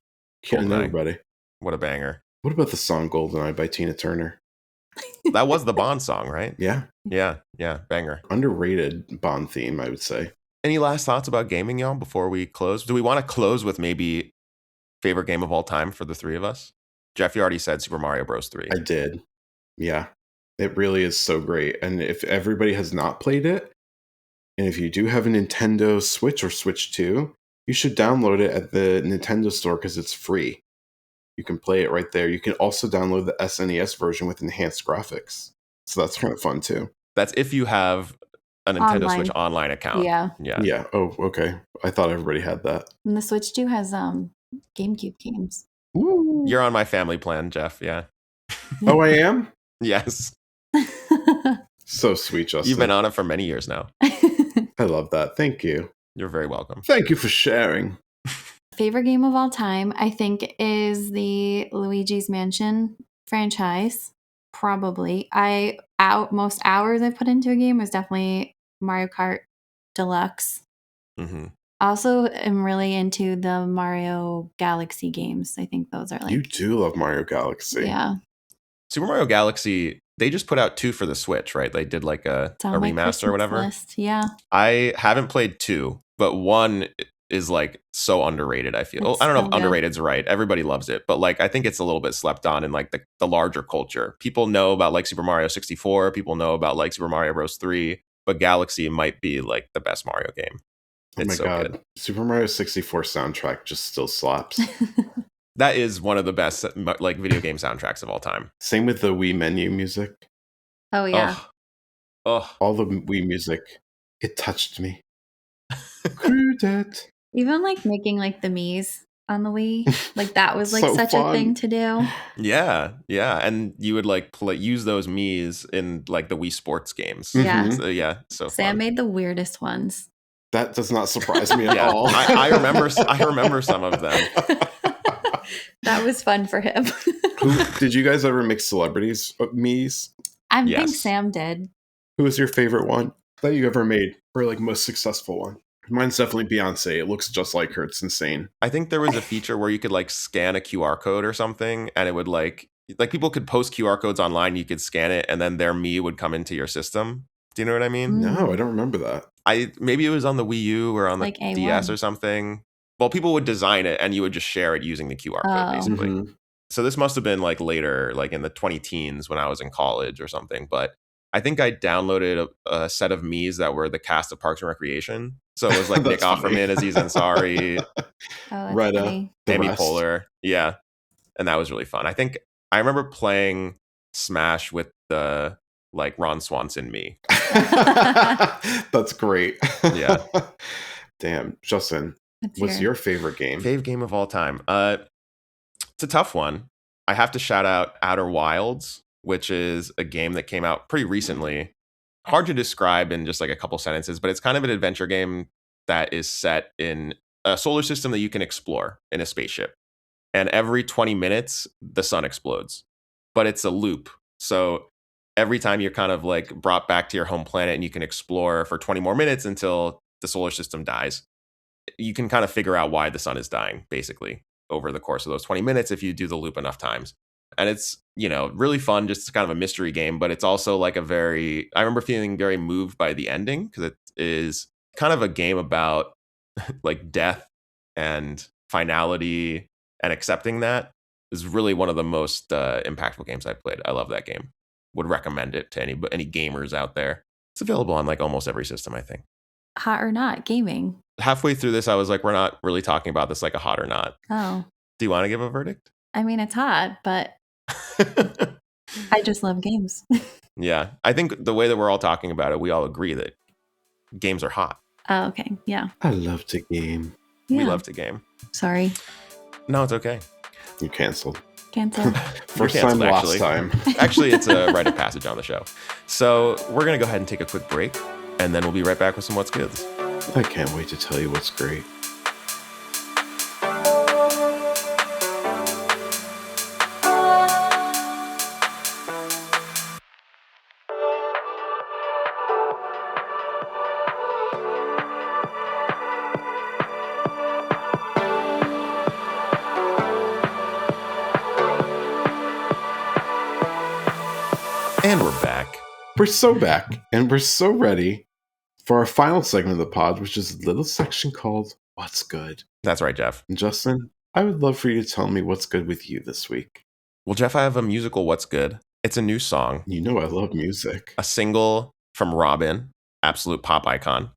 Killing everybody. What a banger. What about the song GoldenEye by Tina Turner? That was the Bond song, right? Yeah. Yeah. Banger. Underrated Bond theme, I would say. Any last thoughts about gaming, y'all, before we close? Do we want to close with maybe favorite game of all time for the three of us? Geoff, you already said Super Mario Bros. 3. I did. Yeah. It really is so great. And if everybody has not played it, and if you do have a Nintendo Switch or Switch 2, you should download it at the Nintendo store because it's free. You can play it right there. You can also download the SNES version with enhanced graphics. So that's kind of fun too. That's if you have a Nintendo Switch online account. Yeah. Oh, okay. I thought everybody had that. And the Switch 2 has GameCube games. Ooh. You're on my family plan, Geoff. Yeah. Oh, I am? Yes. So sweet, Justin. You've been on it for many years now. I love that. Thank you. You're very welcome. Thank you for sharing. Favorite game of all time, I think, is the Luigi's Mansion franchise. Probably. Most hours I've put into a game was definitely Mario Kart Deluxe. Mm-hmm. I also am really into the Mario Galaxy games. I think those are like... You do love Mario Galaxy. Yeah. Super Mario Galaxy, they just put out 2 for the Switch, right? They did like a It's on my remaster or Christmas whatever. list. Yeah. I haven't played 2, but 1 is like so underrated, I feel. It's I don't know so if good. underrated's right. Everybody loves it, but like I think it's a little bit slept on in like the larger culture. People know about like Super Mario 64, people know about like Super Mario Bros. 3, but Galaxy might be like the best Mario game. Oh It's my so god. good. Super Mario 64 soundtrack just still slaps. That is one of the best like video game soundtracks of all time. Same with the Wii menu music. Oh yeah. Oh, All the Wii music. It touched me. Crudette. Even like making like the Mii's on the Wii, like that was like So such fun. a thing to do. yeah, and you would like use those Mii's in like the Wii Sports games. Yeah. Mhm. So, yeah, so Sam fun. made the weirdest ones. That does not surprise me at Yeah, all. I remember some of them. That was fun for him. Did you guys ever make celebrities Mii's? I think Yes. Sam did. Who was your favorite one that you ever made, or like most successful one? Mine's definitely Beyonce. It looks just like her. It's insane. I think there was a feature where you could like scan a QR code or something, and it would like people could post QR codes online. You could scan it, and then their Mii would come into your system. Do you know what I mean? No, I don't remember that. Maybe it was on the Wii U or on the Like A1. DS or something. Well, people would design it, and you would just share it using the QR code, Oh. basically. Mhm. So this must have been like later, like in the 2010s when I was in college or something. But I think I downloaded a set of Mii's that were the cast of Parks and Recreation. So it was like Nick That's funny. Offerman, Aziz Ansari, Oh, that's Retta. funny. The Amy rest. Poehler. Yeah. And that was really fun. I think I remember playing Smash with the like Ron Swanson Mii. That's great. Yeah. Damn, Justin, what's your favorite game? Fave game of all time. It's a tough one. I have to shout out Outer Wilds, which is a game that came out pretty recently. Hard to describe in just like a couple sentences, but it's kind of an adventure game that is set in a solar system that you can explore in a spaceship. And every 20 minutes, the sun explodes. But it's a loop. So every time you're kind of like brought back to your home planet and you can explore for 20 more minutes until the solar system dies, you can kind of figure out why the sun is dying, basically, over the course of those 20 minutes if you do the loop enough times. And it's, really fun, just kind of a mystery game, but it's also like I remember feeling very moved by the ending because it is kind of a game about like death and finality and accepting that is really one of the most impactful games I've played. I love that game. Would recommend it to any gamers out there. It's available on like almost every system, I think. Hot or not gaming. Halfway through this, I was like, we're not really talking about this like a hot or not. Oh, Do you want to give a verdict? I mean, it's hot, but I just love games. Yeah. I think the way that we're all talking about it, we all agree that games are hot. Oh, okay. Yeah. I love to game. Yeah. We love to game. Sorry. No, it's okay. You canceled. Canceled. First canceled, time, actually. last time. Actually, it's a rite of passage on the show. So we're going to go ahead and take a quick break, and then we'll be right back with some What's Goods. I can't wait to tell you what's great. And we're back. We're so back, and we're so ready for our final segment of the pod, which is a little section called What's Good. That's right, Jeff. And Justin, I would love for you to tell me what's good with you this week. Well, Jeff, I have a musical What's Good. It's a new song, You know I love music. a single from Robin, absolute pop icon.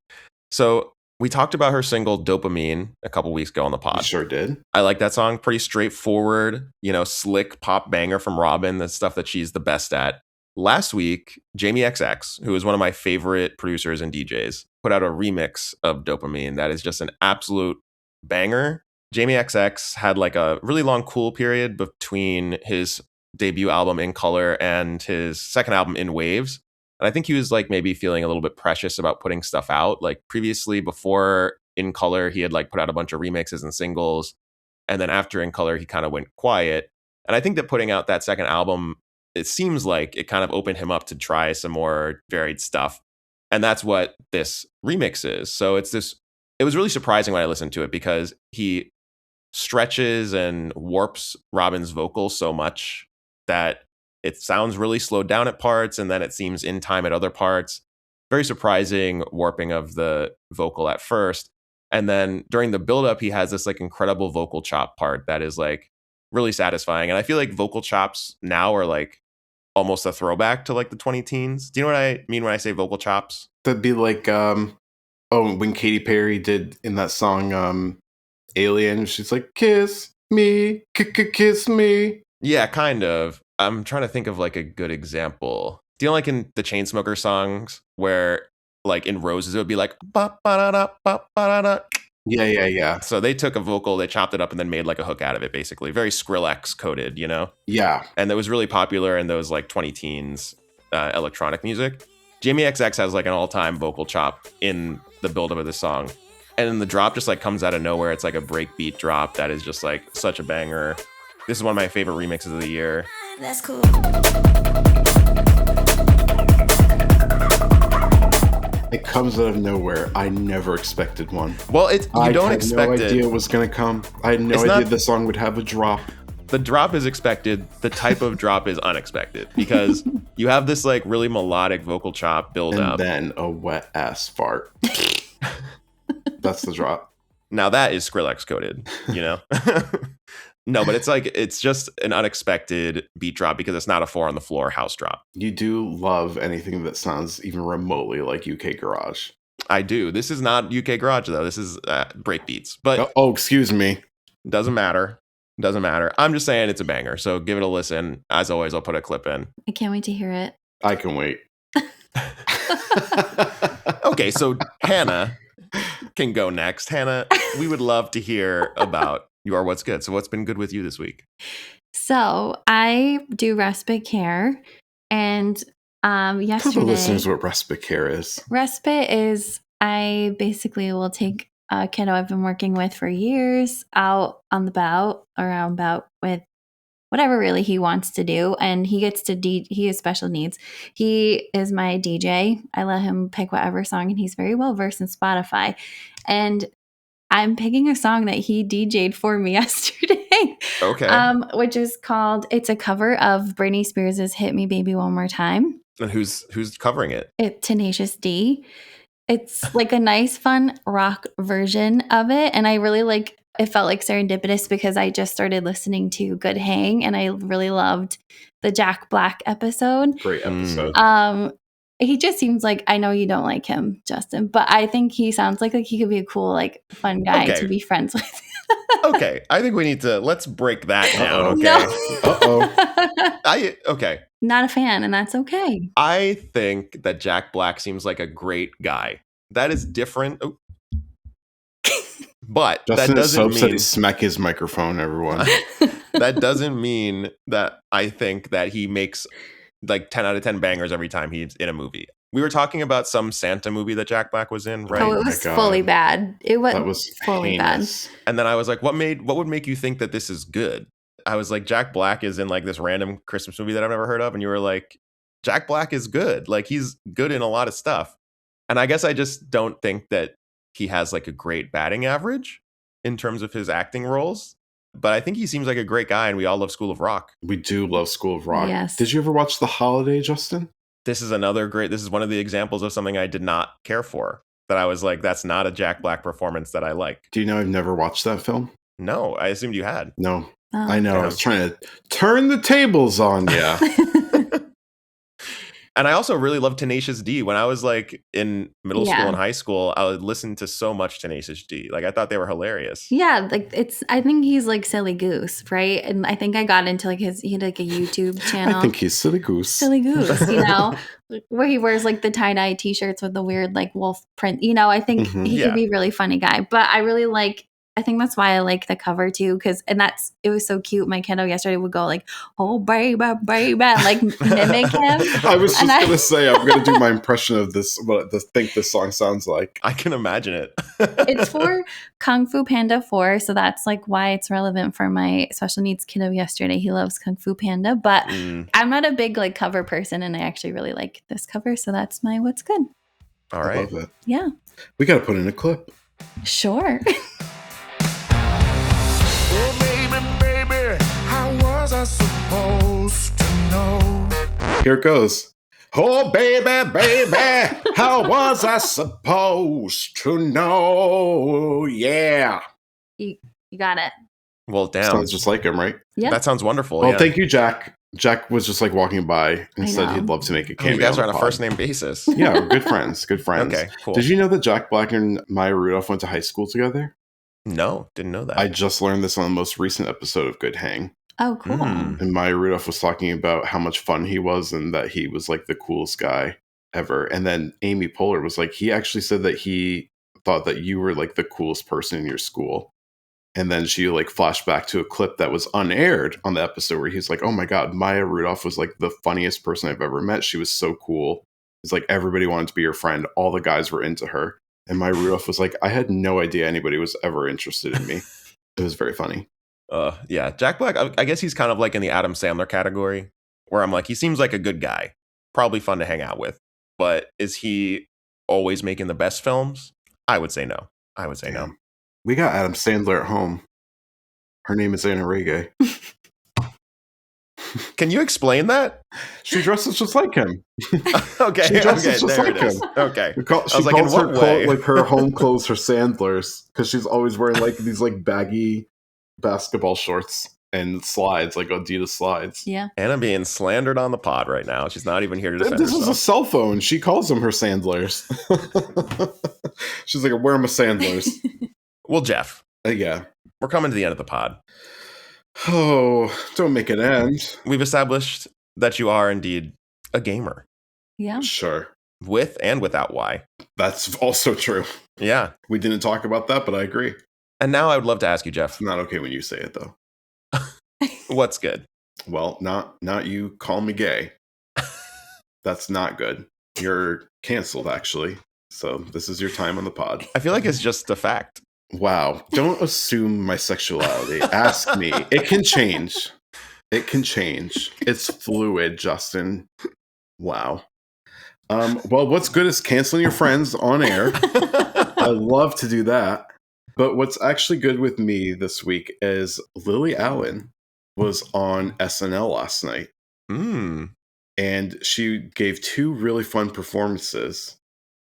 So we talked about her single Dopamine a couple weeks ago on the You pod. sure did. I like that song. Pretty straightforward, slick pop banger from Robin, the stuff that she's the best at. Last week, Jamie XX, who is one of my favorite producers and DJs, put out a remix of Dopamine that is just an absolute banger. Jamie XX had like a really long cool period between his debut album In Color and his second album In Waves. And I think he was like maybe feeling a little bit precious about putting stuff out. Like previously, before In Color, he had like put out a bunch of remixes and singles. And then after In Color, he kind of went quiet. And I think that putting out that second album, it seems like it kind of opened him up to try some more varied stuff. And that's what this remix is. So it was really surprising when I listened to it because he stretches and warps Robin's vocals so much that it sounds really slowed down at parts, and then it seems in time at other parts. Very surprising warping of the vocal at first. And then during the buildup, he has this like incredible vocal chop part that is like really satisfying. And I feel like vocal chops now are like almost a throwback to like the 20 teens. Do you know what I mean when I say vocal chops? That'd be like when Katy Perry did in that song Alien, she's like, kiss me, kiss me. Yeah, kind of. I'm trying to think of like a good example. Do you know like in the Chainsmokers songs where like in Roses it would be like ba ba da ba ba da. Yeah. So they took a vocal, they chopped it up and then made like a hook out of it, basically. Very Skrillex coded, you know? Yeah. And that was really popular in those like 20 teens electronic music. Jamie XX has like an all-time vocal chop in the buildup of this song. And then the drop just like comes out of nowhere. It's like a breakbeat drop that is just like such a banger. This is one of my favorite remixes of the year. That's cool. It comes out of nowhere. I never expected one. Well, you don't expect it. I had no idea it was going to come. I had no idea the song would have a drop. The drop is expected. The type of drop is unexpected because you have this like really melodic vocal chop build up. And then a wet ass fart. That's the drop. Now that is Skrillex coded, you know? No, but it's just an unexpected beat drop because it's not a 4 on the floor house drop. You do love anything that sounds even remotely like UK Garage. I do. This is not UK Garage though. This is break beats. But excuse me. Doesn't matter. Doesn't matter. I'm just saying it's a banger. So give it a listen. As always, I'll put a clip in. I can't wait to hear it. I can wait. Okay, so Hannah can go next. Hannah, we would love to hear about your what's good. So what's been good with you this week? So I do respite care, and yesterday. Tell the listeners what respite care is. Respite is I basically will take a kiddo I've been working with for years out on the bout or out and about with whatever really he wants to do, and he gets to he has special needs. He is my DJ. I let him pick whatever song, and he's very well versed in Spotify. And I'm picking a song that he DJ'd for me yesterday. Okay. Which is called, it's a cover of Britney Spears' Hit Me Baby One More Time. And who's covering it? Tenacious D. It's like a nice, fun rock version of it. And I really it felt like serendipitous because I just started listening to Good Hang and I really loved the Jack Black episode. Great episode. He just seems like, I know you don't like him, Justin, but I think he sounds like he could be a cool, fun guy to be friends with. Okay. I think we need to, let's break that down. Okay. No. Okay. Not a fan, and that's okay. I think that Jack Black seems like a great guy. That is different. Oh. But Justin that doesn't mean to smack his microphone, everyone. That doesn't mean that I think that he makes 10 out of 10 bangers every time he's in a movie. We were talking about some Santa movie that Jack Black was in, right? Oh, it was fully bad. That was fully heinous. bad. And then I was like, what would make you think that this is good? I was like, Jack Black is in this random Christmas movie that I've never heard of. And you were like, Jack Black is good. He's good in a lot of stuff. And I guess I just don't think that he has a great batting average in terms of his acting roles. But I think he seems like a great guy, and we all love School of Rock. We do love School of Rock. Yes. Did you ever watch The Holiday, Justin? This is one of the examples of something I did not care for. That I was like, that's not a Jack Black performance that I like. Do you know I've never watched that film? No, I assumed you had. No. Oh. I know. I was trying to turn the tables on you. And I also really loved Tenacious D. When I was in middle school and high school, I would listen to so much Tenacious D. I thought they were hilarious. Yeah, I think he's Silly Goose, right? And I think I got into he had a YouTube channel. I think he's Silly Goose. Silly Goose, where he wears the tie-dye t-shirts with the weird wolf print. I think he could be a really funny guy. But I really I think that's why I like the cover too, it was so cute. My kiddo yesterday would go oh baby, baby, mimic him. I was just gonna say I'm gonna do my impression of this. What I think this song sounds like. I can imagine it. It's for Kung Fu Panda 4, so that's why it's relevant for my special needs kiddo yesterday. He loves Kung Fu Panda, but I'm not a big cover person, and I actually really like this cover, so that's my what's good. All right, I love that. Yeah, we got to put in a clip. Sure. Oh, baby, how was I supposed to know know. Here it goes. Oh, baby, baby, how was I supposed to know? Yeah. You got it. Well, damn. Sounds just like him, right? Yeah. That sounds wonderful. Well, yeah. thank you, Jack. Jack was just like walking by and I said know. he'd love to make a Oh, cameo. you guys are on a the pod. first name basis. Yeah, we're good friends. Good friends. Okay, cool. Did you know that Jack Black and Maya Rudolph went to high school together? No, didn't know that. I just learned this on the most recent episode of Good Hang. Oh, cool. And Maya Rudolph was talking about how much fun he was and that he was like the coolest guy ever. And then Amy Poehler was like, he actually said that he thought that you were like the coolest person in your school. And then she like flashed back to a clip that was unaired on the episode where he's like, oh my God, Maya Rudolph was like the funniest person I've ever met. She was so cool. It's like everybody wanted to be her friend. All the guys were into her. And Maya Rudolph was like, I had no idea anybody was ever interested in me. It was very funny. Yeah, Jack Black, I guess he's kind of like in the Adam Sandler category, where I'm like, he seems like a good guy, probably fun to hang out with, but is he always making the best films? I would say no. No. We got Adam Sandler at home. Her name is Anna Reggae. Can you explain that? She dresses just like him. Okay, She dresses just there like it is. him. Okay. She like, in calls what way? her like her home clothes her Sandlers because she's always wearing like these like baggy basketball shorts and slides, like Adidas slides. Yeah. Anna being slandered on the pod right now. She's not even here to defend This herself. is a cell phone. She calls them her Sandlers. She's like, I wear my Sandlers. Well, Geoff, Yeah. we're coming to the end of the pod. Oh, don't make it end. We've established that you are indeed a gamer, Yeah. Sure. with and without Y. That's also true. Yeah. We didn't talk about that, but I agree. And now I would love to ask you, Geoff, It's not okay when you say it, though. what's good? Well, not you call me gay. That's not good. You're canceled, actually. So this is your time on the pod. I feel like it's just a fact. Wow. Don't assume my sexuality. Ask me. It can change. It can change. It's fluid, Justin. Wow. Well, what's good is canceling your friends on air. I love to do that. But what's actually good with me this week is Lily Allen was on SNL last night. And she gave two really fun performances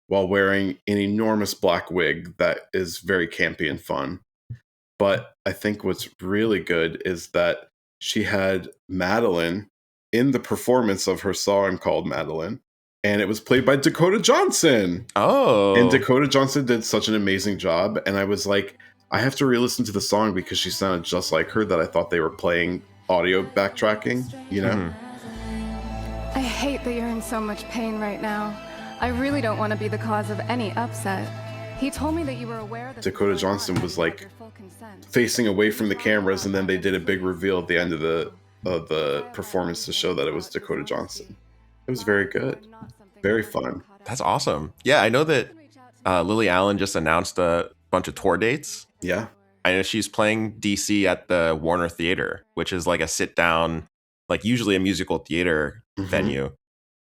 while wearing an enormous black wig that is very campy and fun. But I think what's really good is that she had Madeline in the performance of her song called Madeline, and it was played by Dakota Johnson. Oh. And Dakota Johnson did such an amazing job, and I was like, I have to re-listen to the song because she sounded just like her, that I thought they were playing audio backtracking, you know? I hate that you're in so much pain right now. I really don't want to be the cause of any upset. He told me that you were aware that Dakota Johnson was like facing away from the cameras, and then they did a big reveal at the end of the performance to show that it was Dakota Johnson. It was very good. Very fun. That's awesome. Yeah, I know that Lily Allen just announced a bunch of tour dates. Yeah. I know she's playing DC at the Warner Theater, which is like a sit down, like usually a musical theater venue.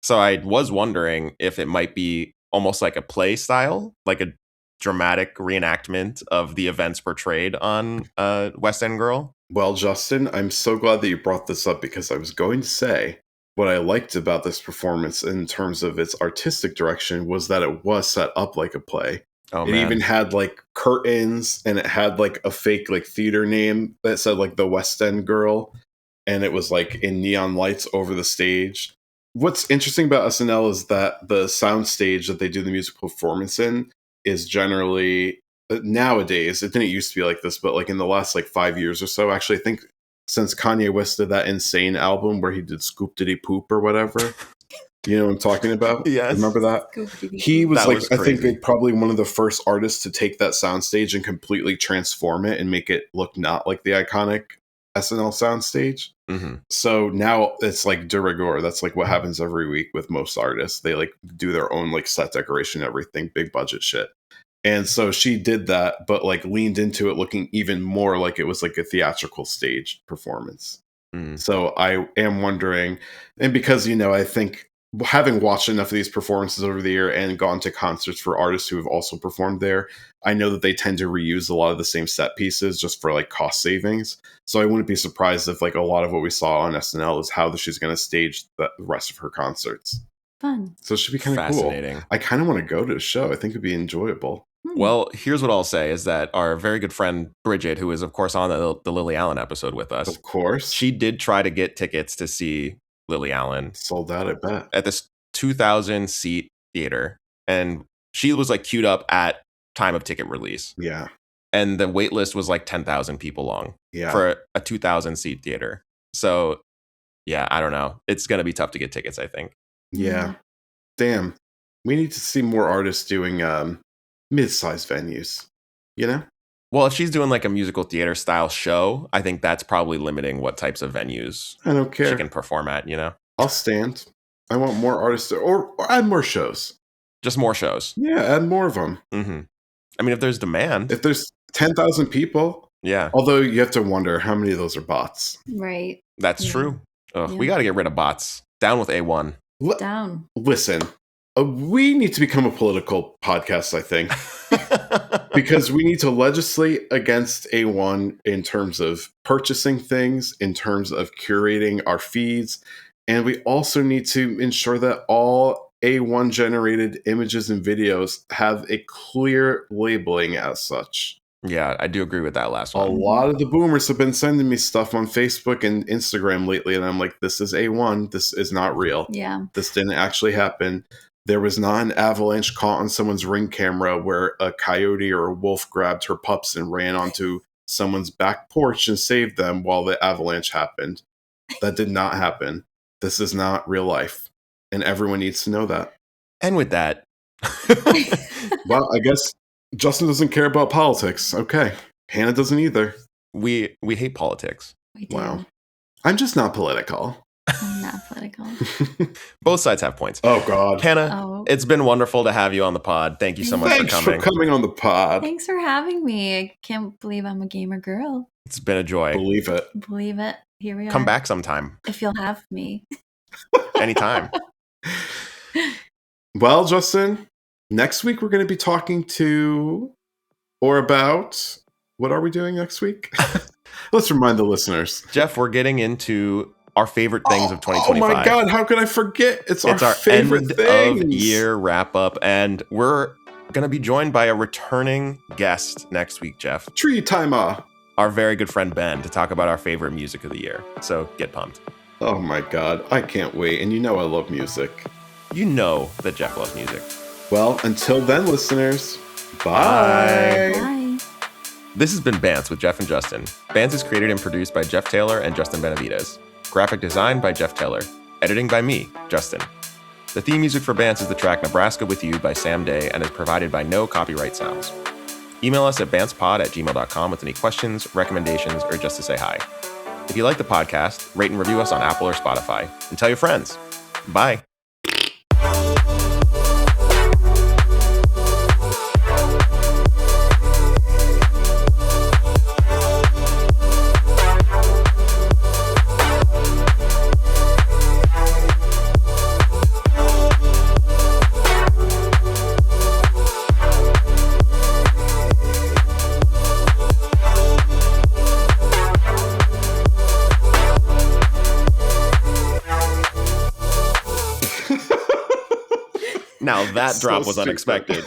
So I was wondering if it might be almost like a play style, like a dramatic reenactment of the events portrayed on West End Girl. Well, Justin, I'm so glad that you brought this up because I was going to say what I liked about this performance in terms of its artistic direction was that it was set up like a play. Oh, it man. even had like curtains, and it had like a fake like theater name that said like the West End Girl, and it was like in neon lights over the stage. What's interesting about SNL is that the sound stage that they do the musical performance in is generally, nowadays, it didn't used to be like this, but like in the last like 5 years or so, actually, I think since Kanye West did that Insane album where he did Scoop Diddy Poop or whatever, you know what I'm talking about? Yes. Remember that? He was That like, was I think crazy. like, probably one of the first artists to take that soundstage and completely transform it and make it look not like the iconic SNL soundstage. So now it's like de rigueur. That's like what happens every week with most artists. They like do their own like set decoration, everything, big budget shit. And so she did that, but like leaned into it looking even more like it was like a theatrical stage performance. So I am wondering, and because, you know, I think having watched enough of these performances over the year and gone to concerts for artists who have also performed there, I know that they tend to reuse a lot of the same set pieces just for like cost savings. So I wouldn't be surprised if like a lot of what we saw on SNL is how she's going to stage the rest of her concerts. Fun. So it should be kind of cool. Fascinating. I kind of want to go to a show. I think it'd be enjoyable. Well, here's what I'll say is that our very good friend Bridget, who is of course on the Lily Allen episode with us, Of course. she did try to get tickets to see Lily Allen. Sold out, I bet. At this 2,000 seat theater. And she was like queued up at time of ticket release. Yeah. And the wait list was like 10,000 people long for a 2,000 seat theater. So yeah, I don't know. It's going to be tough to get tickets, I think. Yeah. Damn. We need to see more artists doing mid-sized venues, you know? Well, if she's doing like a musical theater style show, I think that's probably limiting what types of venues I don't care. she can perform at, you know? I'll stand. I want more artists or add more shows. Just more shows. Yeah, add more of them. Mm-hmm. I mean, if there's demand. If there's 10,000 people, yeah. Although you have to wonder how many of those are bots. Right. That's true. Ugh, we got to get rid of bots. Down with A1. Down. Listen, we need to become a political podcast, I think. Because we need to legislate against A1 in terms of purchasing things, in terms of curating our feeds. And we also need to ensure that all A1 generated images and videos have a clear labeling as such. Yeah, I do agree with that last one. A lot of the boomers have been sending me stuff on Facebook and Instagram lately, and I'm like, this is A1. This is not real. Yeah. This didn't actually happen. There was not an avalanche caught on someone's Ring camera where a coyote or a wolf grabbed her pups and ran onto someone's back porch and saved them while the avalanche happened. That did not happen. This is not real life. And everyone needs to know that. And with that... Well, I guess Justin doesn't care about politics. Okay. Hannah doesn't either. We hate politics. We do. Wow. I'm just not political. I'm not political. Both sides have points. Oh, God. Hannah, it's been wonderful to have you on the pod. Thank you so much Thanks for coming. for coming on the pod. Thanks for having me. I can't believe I'm a gamer girl. It's been a joy. Believe it. Believe it. Here we are. Come back sometime. If you'll have me. Anytime. Well, Justin, next week we're going to be talking to or about... What are we doing next week? Let's remind the listeners. Geoff, we're getting into our favorite things of 2025. Oh my God, how could I forget? It's our favorite end things. of year wrap up, and we're going to be joined by a returning guest next week, Geoff. Tree timer. Our very good friend Ben, to talk about our favorite music of the year. So get pumped. Oh my God, I can't wait. And you know I love music. You know that Geoff loves music. Well, until then, listeners, bye. Bye. This has been Bants with Geoff and Justin. Bants is created and produced by Geoff Taylor and Justin Benavides. Graphic design by Geoff Taylor. Editing by me, Justin. The theme music for Bants is the track Nebraska With You by Sam Day and is provided by No Copyright Sounds. Email us at bantspod@gmail.com with any questions, recommendations, or just to say hi. If you like the podcast, rate and review us on Apple or Spotify. And tell your friends. Bye. Now that drop was stupid. unexpected.